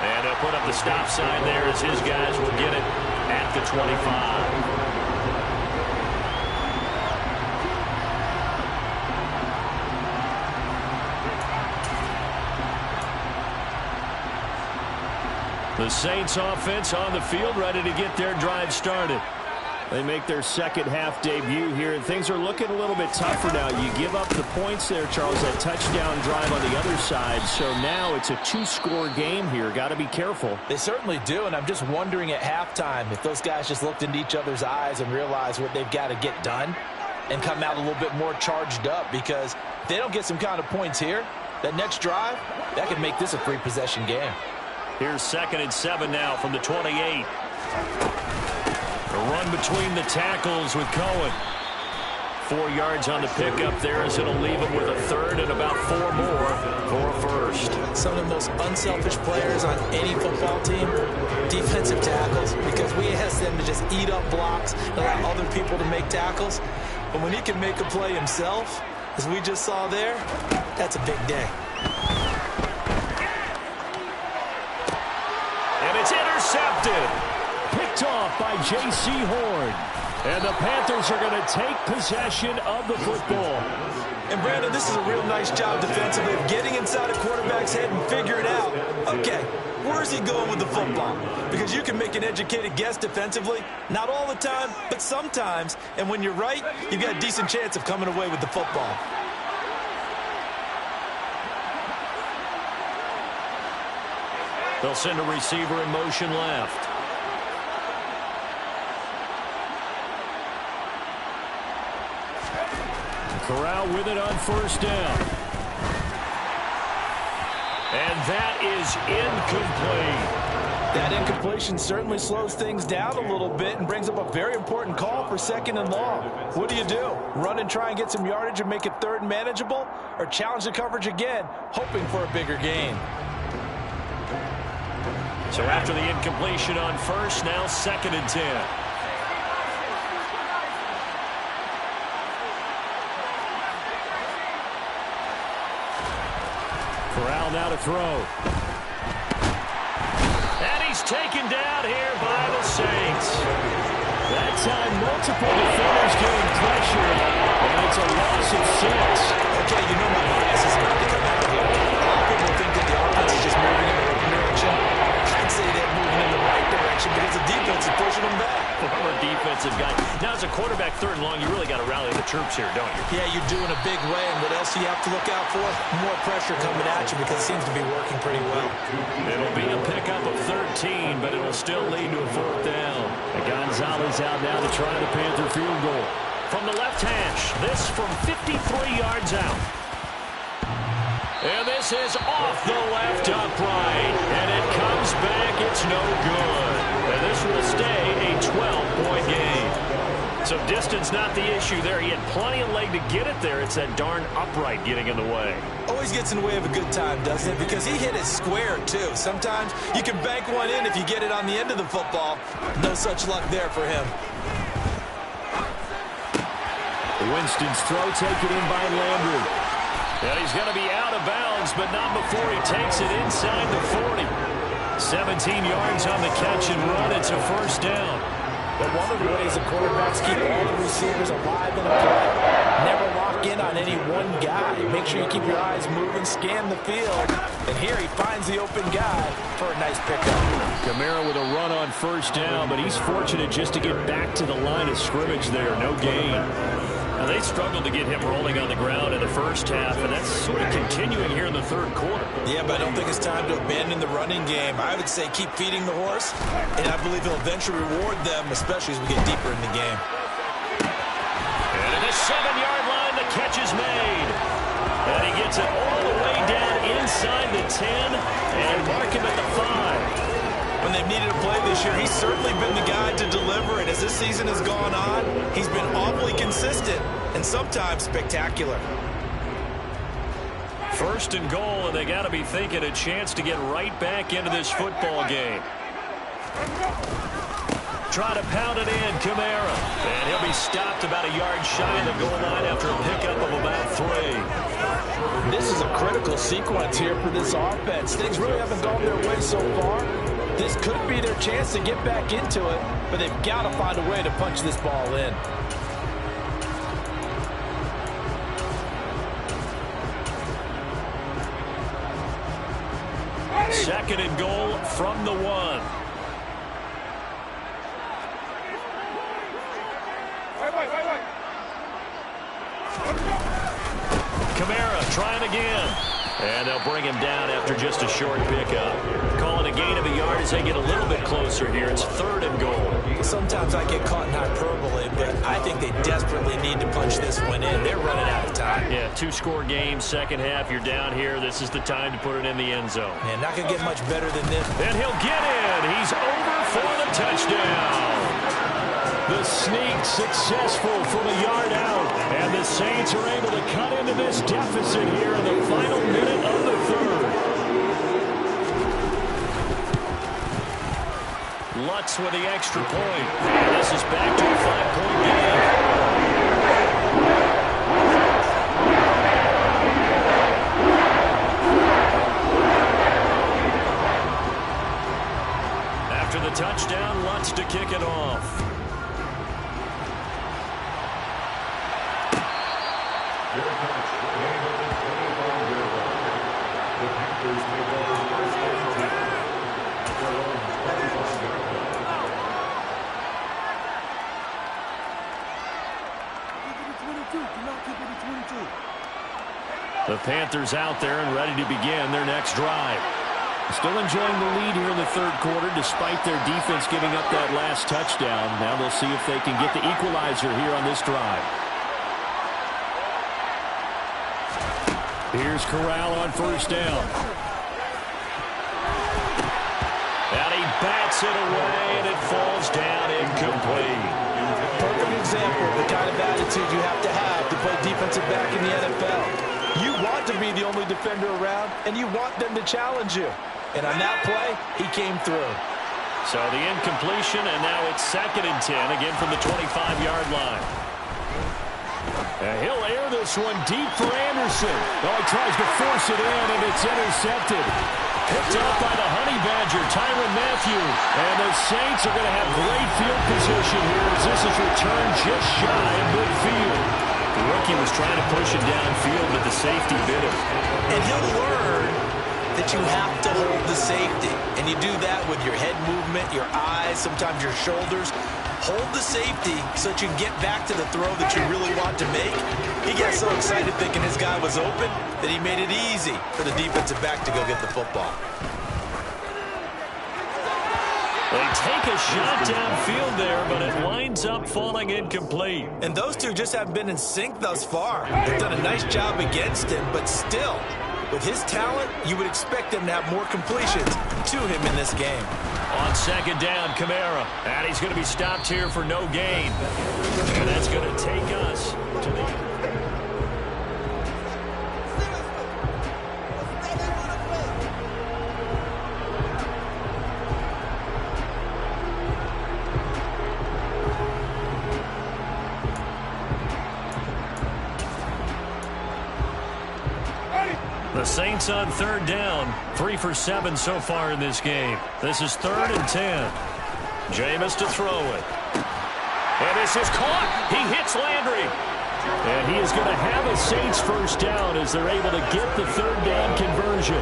And he'll put up the stop sign there as his guys will get it at the 25. The Saints offense on the field ready to get their drive started. They make their second half debut here, and things are looking a little bit tougher now. You give up the points there, Charles, that touchdown drive on the other side. So now it's a 2-score game here. Got to be careful. They certainly do, and I'm just wondering at halftime if those guys just looked into each other's eyes and realized what they've got to get done and come out a little bit more charged up, because if they don't get some kind of points here, that next drive, that could make this a 3-possession game. Here's 2nd and 7 now from the 28. A run between the tackles with Cohen. 4 yards on the pickup there as it'll leave him with a third and about 4 more for a first. Some of the most unselfish players on any football team, defensive tackles, because we ask them to just eat up blocks and allow other people to make tackles. But when he can make a play himself, as we just saw there, that's a big day. And it's intercepted. Picked off by J.C. Horn. And the Panthers are going to take possession of the football. And, Brandon, this is a real nice job defensively of getting inside a quarterback's head and figuring out, okay, where's he going with the football? Because you can make an educated guess defensively. Not all the time, but sometimes. And when you're right, you've got a decent chance of coming away with the football. They'll send a receiver in motion left. Corral with it on first down. And that is incomplete. That incompletion certainly slows things down a little bit and brings up a very important call for 2nd and long. What do? Run and try and get some yardage and make it 3rd and manageable? Or challenge the coverage again, hoping for a bigger gain? So after the incompletion on first, now 2nd and 10. Corral now to throw. And he's taken down here by the Saints. That time, multiple defenders getting pressure, and it's a loss of 6. Okay, you know my bias is about to come out here. A lot of people think that the offense is just moving in the wrong direction. I'd say they're moving in the right direction because the defense is pushing them back. Former defensive guy. Now, as a quarterback 3rd and long, you really got to rally the troops here, don't you? Yeah, you do in a big way. And what else do you have to look out for? More pressure coming at you because it seems to be working pretty well. It'll be a pickup of 13, but it'll still lead to a 4th down. And Gonzalez out now to try the Panther field goal. From the left hash, this from 53 yards out. And this is off the left upright. And it comes back. It's no good. And this will stay a 12-point game. So distance not the issue there. He had plenty of leg to get it there. It's that darn upright getting in the way. Always gets in the way of a good time, doesn't it? Because he hit it square, too. Sometimes you can bank one in if you get it on the end of the football. No such luck there for him. Winston's throw taken in by Landry. And he's going to be out of bounds, but not before he takes it inside the 40. 17 yards on the catch and run. It's a 1st down. But one of the ways the quarterbacks keep all the receivers alive in a play, never lock in on any one guy. Make sure you keep your eyes moving, scan the field. And here he finds the open guy for a nice pickup. Kamara with a run on 1st down, but he's fortunate just to get back to the line of scrimmage there. No gain. Now, they struggled to get him rolling on the ground in the 1st half, and that's sort of continuing here in the 3rd quarter. Yeah, but I don't think it's time to abandon the running game. I would say keep feeding the horse, and I believe he'll eventually reward them, especially as we get deeper in the game. And at the 7-yard line, the catch is made. And he gets it all the way down inside the 10 and mark him at the 5. When they've needed a play this year, he's certainly been the guy to deliver it. As this season has gone on, he's been awfully consistent and sometimes spectacular. 1st and goal, and they got to be thinking a chance to get right back into this football game. Try to pound it in, Kamara. And he'll be stopped about a yard shy of the goal line after a pickup of about 3. This is a critical sequence here for this offense. Things really haven't gone their way so far. This could be their chance to get back into it, but they've got to find a way to punch this ball in. Second and goal from the 1. Kamara trying again. And they'll bring him down after just a short pickup. Calling a gain of a yard as they get a little bit closer here. It's 3rd and goal. Sometimes I get caught in hyperbole, but I think they desperately need to punch this one in. They're running out of time. Yeah, 2-score game, second half. You're down here. This is the time to put it in the end zone. And not going to get much better than this. And he'll get in. He's over for the touchdown. The sneak successful from a yard out. And the Saints are able to cut into this deficit here in the final minute of the 3rd. Lutz with the extra point. And this is back to a 5-point game. After the touchdown, Lutz to kick it off. The Panthers out there and ready to begin their next drive. Still enjoying the lead here in the 3rd quarter despite their defense giving up that last touchdown. Now they'll see if they can get the equalizer here on this drive. Here's Corral on 1st down. And he bats it away and it falls down incomplete. Perfect example of the kind of attitude you have to play defensive back in the NFL. You want to be the only defender around, and you want them to challenge you. And on that play, he came through. So the incompletion, and now it's 2nd and 10, again from the 25-yard line. And he'll air this one deep for Anderson. Oh, he tries to force it in, and it's intercepted. Picked up by the Honey Badger, Tyrann Mathieu. And the Saints are going to have great field position here as this is returned just shy of midfield. The rookie was trying to push it downfield, but the safety bit him. And he'll learn that you have to hold the safety. And you do that with your head movement, your eyes, sometimes your shoulders. Hold the safety so that you can get back to the throw that you really want to make. He got so excited thinking his guy was open that he made it easy for the defensive back to go get the football. They take a shot downfield there, but it winds up falling incomplete. And those two just haven't been in sync thus far. They've done a nice job against him, but still, with his talent, you would expect him to have more completions to him in this game. On 2nd down, Kamara. And he's going to be stopped here for no gain. And that's going to take us to the... The Saints on 3rd down. 3 for 7 so far in this game. This is 3rd and 10. Jameis to throw it. And this is caught. He hits Landry. And he is going to have a Saints 1st down as they're able to get the 3rd down conversion.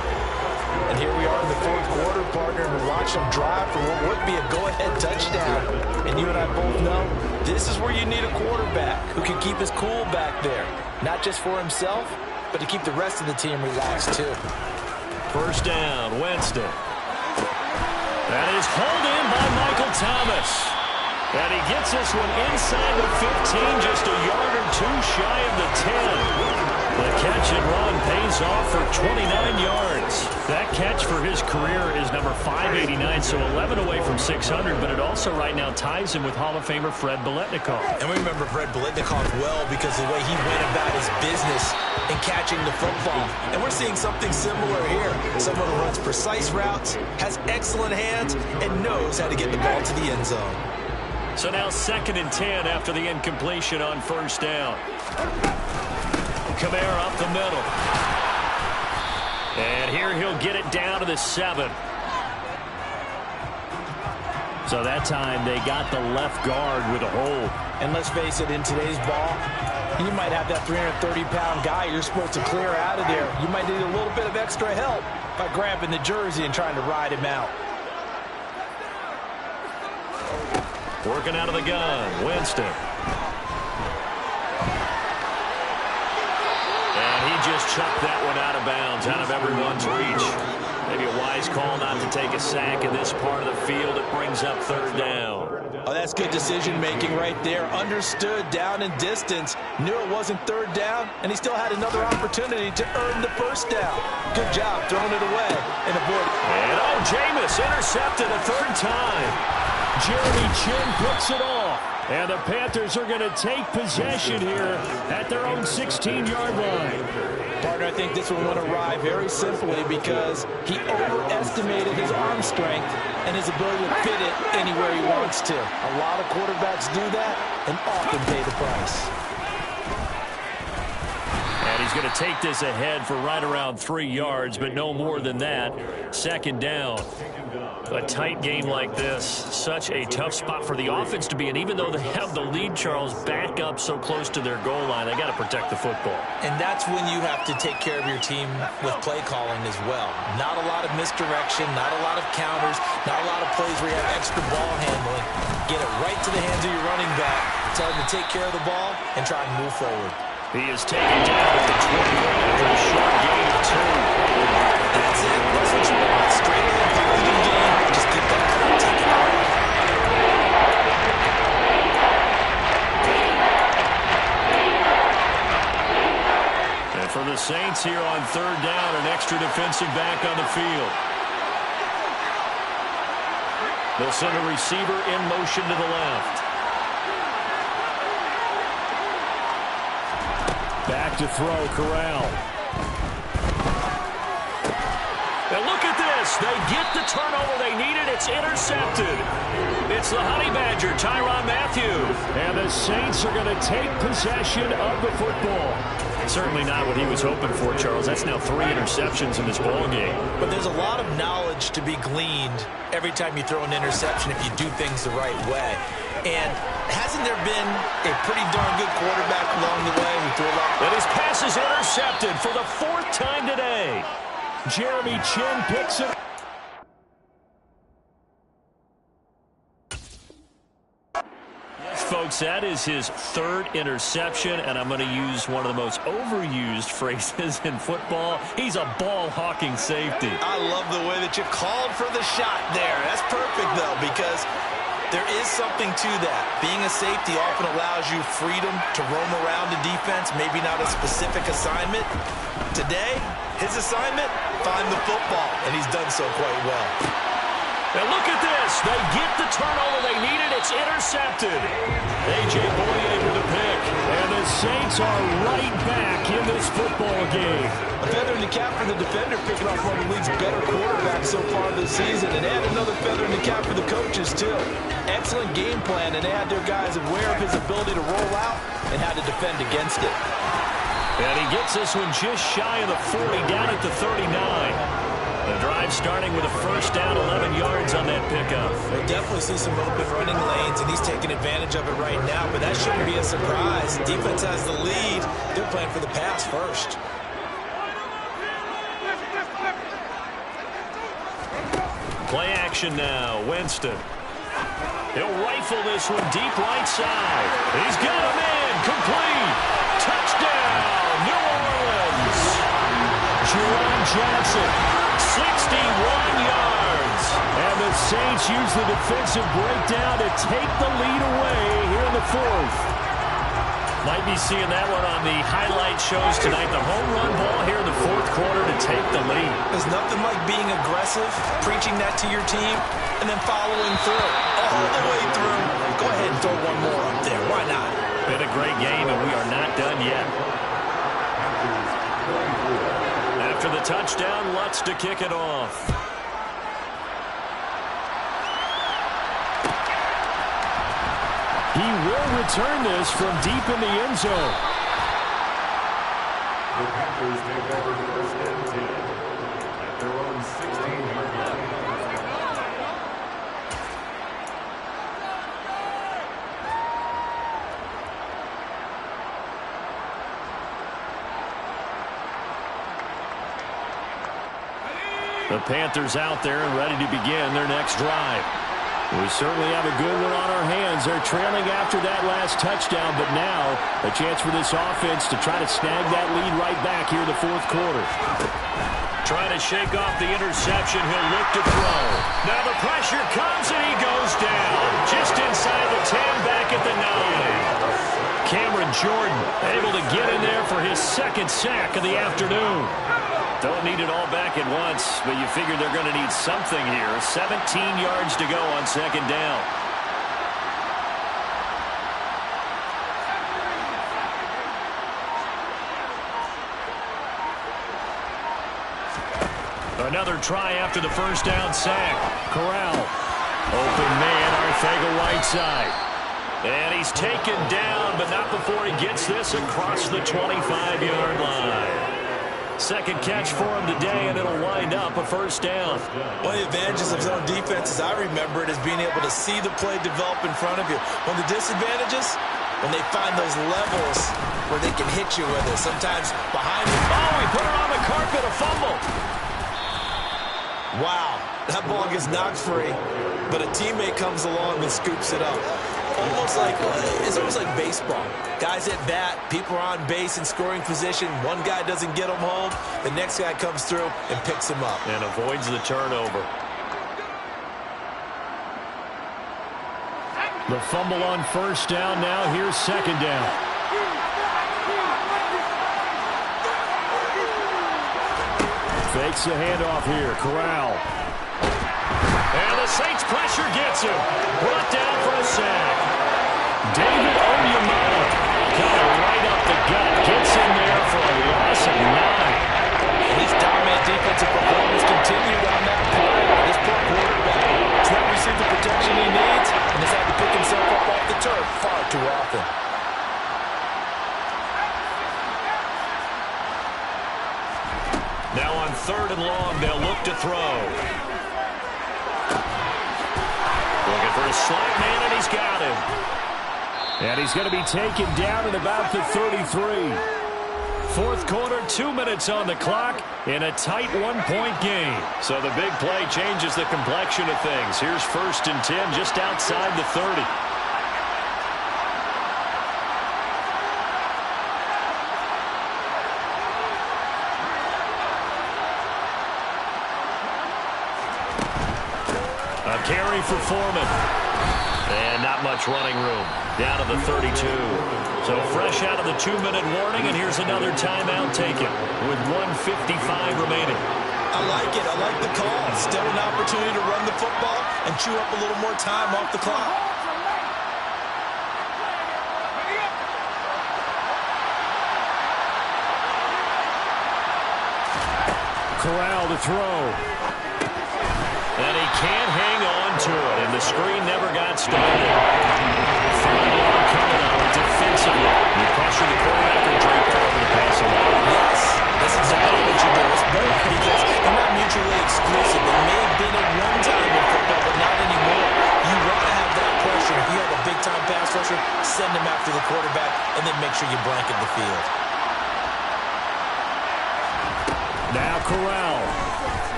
And here we are in the 4th quarter, partner, and we're watching them drive for what would be a go-ahead touchdown. And you and I both know this is where you need a quarterback who can keep his cool back there. Not just for himself, but to keep the rest of the team relaxed, too. 1st down, Winston. That is hauled in by Michael Thomas. And he gets this one inside the 15, just a yard or 2 shy of the 10. The catch and run pays off for 29 yards. That catch for his career is number 589, so 11 away from 600, but it also right now ties him with Hall of Famer Fred Biletnikoff. And we remember Fred Biletnikoff well because of the way he went about his business in catching the football. And we're seeing something similar here. Someone who runs precise routes, has excellent hands, and knows how to get the ball to the end zone. So now 2nd and 10 after the incompletion on 1st down. Kamara up the middle. And here he'll get it down to the 7. So that time they got the left guard with a hold. And let's face it, in today's ball, you might have that 330-pound guy you're supposed to clear out of there. You might need a little bit of extra help by grabbing the jersey and trying to ride him out. Working out of the gun, Winston. And he just chucked that one out of bounds, out of everyone's reach. Maybe a wise call not to take a sack in this part of the field. It brings up third down. Oh, that's good decision-making right there. Understood down and distance. Knew it wasn't third down, and he still had another opportunity to earn the first down. Good job throwing it away and avoiding. And Jameis intercepted a third time. Jeremy Chinn picks it off. And the Panthers are going to take possession here at their own 16-yard line. Partner, I think this one went awry very simply because he overestimated his arm strength and his ability to fit it anywhere he wants to. A lot of quarterbacks do that and often pay the price. And he's going to take this ahead for right around 3 yards, but no more than that. Second down. A tight game like this, such a tough spot for the offense to be in. Even though they have the lead, Charles, back up so close to their goal line, they got to protect the football. And that's when you have to take care of your team with play calling as well. Not a lot of misdirection, not a lot of counters, not a lot of plays where you have extra ball handling. Get it right to the hands of your running back, tell him to take care of the ball, and try and move forward. He is taken down at the 20 after a short gain of 2. That's it. That's what you want. Straight ahead, positive game. Just get that clock ticking. And for the Saints here on third down, an extra defensive back on the field. They'll send a receiver in motion to the left. Back to throw, Corral. And look at this. They get the turnover they needed. It's intercepted. It's the Honey Badger, Tyrann Mathieu. And the Saints are going to take possession of the football. Certainly not what he was hoping for, Charles. That's now 3 interceptions in this ball game. But there's a lot of knowledge to be gleaned every time you throw an interception if you do things the right way. And hasn't there been a pretty darn good quarterback along the way who threw a lot? And his pass is intercepted for the 4th time today. Jeremy Chinn picks it. Yes, folks, that is his 3rd interception, and I'm going to use one of the most overused phrases in football. He's a ball-hawking safety. I love the way that you called for the shot there. That's perfect, though, because there is something to that. Being a safety often allows you freedom to roam around the defense, maybe not a specific assignment. Today, his assignment, find the football, and he's done so quite well. And look at this. They get the turnover they needed. It's intercepted. A.J. Bouye with the pick. And the Saints are right back in this football game. A feather in the cap for the defender, picking off one of the league's better quarterbacks so far this season. And add another feather in the cap for the coaches, too. Excellent game plan, and they had their guys aware of his ability to roll out and how to defend against it. And he gets this one just shy of the 40, down at the 39. The drive starting with a first down, 11 yards on that pickup. They definitely see some open running lanes, and he's taking advantage of it right now, but that shouldn't be a surprise. Defense has the lead. They're playing for the pass first. Play action now. Winston. He'll rifle this one deep right side. He's got him in. Complete. Touchdown, New Orleans. Juwan Johnson, 61 yards. And the Saints use the defensive breakdown to take the lead away here in the 4th. Might be seeing that one on the highlight shows tonight. The home run ball here in the 4th quarter to take the lead. There's nothing like being aggressive, preaching that to your team, and then following through. All the way through. Go ahead and throw one more up there. Why not? Been a great game, and we are not done yet. After the touchdown, Lutz to kick it off. He will return this from deep in the end zone. The Panthers take over first and 10 at their own 16-yard line. The Panthers out there and ready to begin their next drive. We certainly have a good one on our hands. They're trailing after that last touchdown, but now a chance for this offense to try to snag that lead right back here in the fourth quarter. Trying to shake off the interception. He'll look to throw. Now the pressure comes, and he goes down. Just inside the 10, back at the 9. Cameron Jordan able to get in there for his second sack of the afternoon. Don't need it all back at once, but you figure they're going to need something here. 17 yards to go on second down. Another try after the first down sack. Corral. Open man, Arcega-Whiteside. And he's taken down, but not before he gets this across the 25-yard line. Second catch for him today, and it'll wind up a first down. One of the advantages of zone defense, as I remember it, is being able to see the play develop in front of you. One of the disadvantages, when they find those levels where they can hit you with it, sometimes behind you. Oh, he put it on the carpet, a fumble. Wow, that ball gets knocked free, but a teammate comes along and scoops it up. It's almost like baseball. Guys at bat, people are on base in scoring position. One guy doesn't get them home. The next guy comes through and picks him up. And avoids the turnover. The fumble on first down. Now here's second down. Fakes the handoff here. Corral. And the Saints pressure gets him. Brought down for a sack. David Onyemata coming right up the gut. Gets in there for a loss of 9. His dominant defensive performance continued on that play. This poor quarterback has not received the protection he needs and has had to pick himself up off the turf far too often. Now on third and long, they'll look to throw. Looking for a slot man, and he's got him. And he's going to be taken down at about the 33. Fourth quarter, 2 minutes on the clock in a tight one-point game. So the big play changes the complexion of things. Here's first and 10 just outside the 30. A carry for Foreman. And not much running room. Down to the 32. So fresh out of the 2-minute warning, and here's another timeout taken with 1:55 remaining. I like it. I like the call. Still an opportunity to run the football and chew up a little more time off the clock. Corral to throw. And he can't hang on to it, and the screen never got started. Final coming out defensively. You pressure the quarterback or drape over the passing line. Yes, that's exactly what you do. It's both because they're not mutually exclusive. They may have been at one time in football, but not anymore. You want to have that pressure. If you have a big-time pass rusher, send him after the quarterback, and then make sure you blanket the field. Now Corral.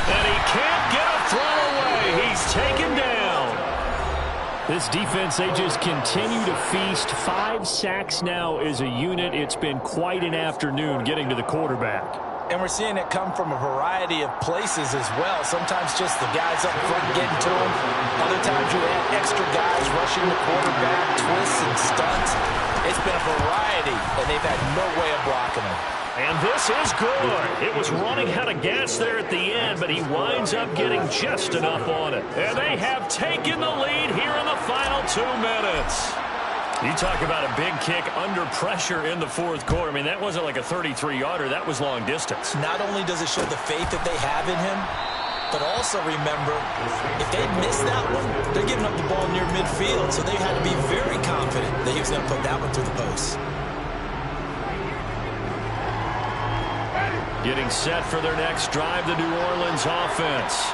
And he can't get a throw away. He's taken down. This defense, they just continue to feast. 5 sacks now as a unit. It's been quite an afternoon getting to the quarterback. And we're seeing it come from a variety of places as well. Sometimes just the guys up front getting to him. Other times you add extra guys rushing the quarterback, twists and stunts. It's been a variety, and they've had no way of blocking him. And this is good. It was running out of gas there at the end, but he winds up getting just enough on it. And they have taken the lead here in the final 2 minutes. You talk about a big kick under pressure in the fourth quarter. I mean, that wasn't like a 33-yarder. That was long distance. Not only does it show the faith that they have in him, but also remember, if they miss that one, they're giving up the ball near midfield, so they had to be very confident that he was going to put that one through the post. Getting set for their next drive, the New Orleans offense.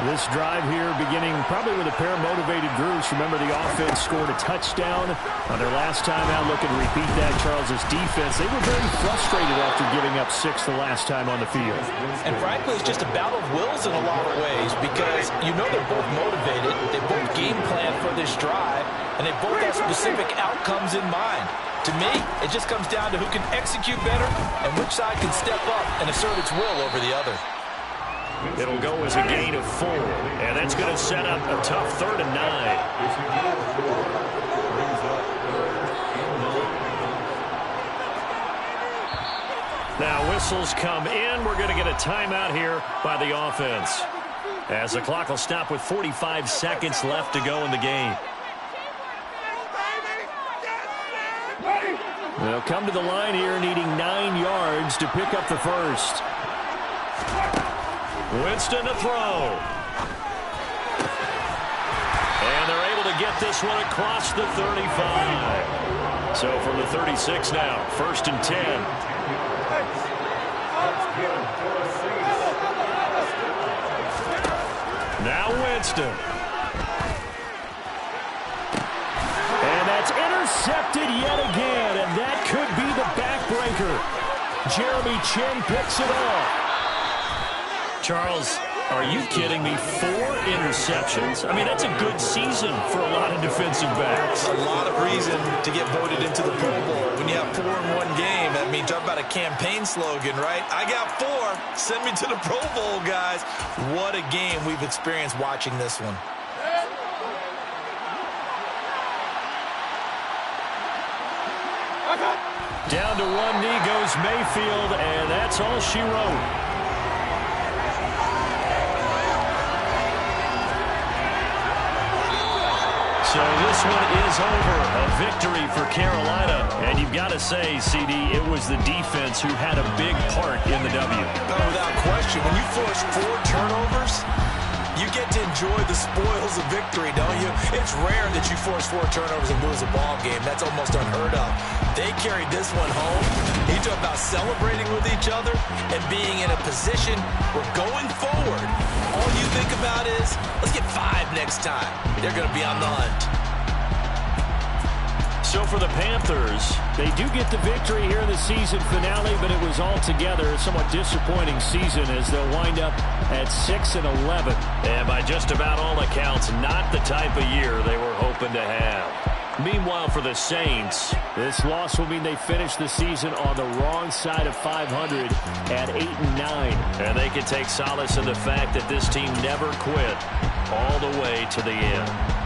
This drive here beginning probably with a pair of motivated groups. Remember, the offense scored a touchdown on their last time out. Looking to repeat that. Charles's defense, they were very frustrated after giving up 6 the last time on the field. And frankly, it's just a battle of wills in a lot of ways because you know they're both motivated. They both game plan for this drive, and they both have specific outcomes in mind. To me, it just comes down to who can execute better and which side can step up and assert its will over the other. It'll go as a gain of 4, and that's going to set up a tough 3rd and 9. Now whistles come in. We're going to get a timeout here by the offense, as the clock will stop with 45 seconds left to go in the game. They'll come to the line here needing 9 yards to pick up the first. Winston to throw. And they're able to get this one across the 35. So from the 36 now, 1st and 10. Now Winston. And that's intercepted yet again, and that could be the backbreaker. Jeremy Chinn picks it off. Charles, are you kidding me? 4 interceptions? I mean, that's a good season for a lot of defensive backs. A lot of reason to get voted into the Pro Bowl. When you have 4 in one game, that means talk about a campaign slogan, right? I got 4. Send me to the Pro Bowl, guys. What a game we've experienced watching this one. Down to one knee goes Mayfield, and that's all she wrote. So this one is over. A victory for Carolina. And you've got to say, CD, it was the defense who had a big part in the W. Without question. When you force 4 turnovers, you get to enjoy the spoils of victory, don't you? It's rare that you force 4 turnovers and lose a ball game. That's almost unheard of. They carried this one home. You talk about celebrating with each other and being in a position where going forward, all you think about is, let's get 5 next time. They're going to be on the hunt. So for the Panthers, they do get the victory here in the season finale, but it was altogether a somewhat disappointing season as they'll wind up at 6-11. And by just about all accounts, not the type of year they were hoping to have. Meanwhile, for the Saints, this loss will mean they finish the season on the wrong side of 500 at 8-9. And they can take solace in the fact that this team never quit all the way to the end.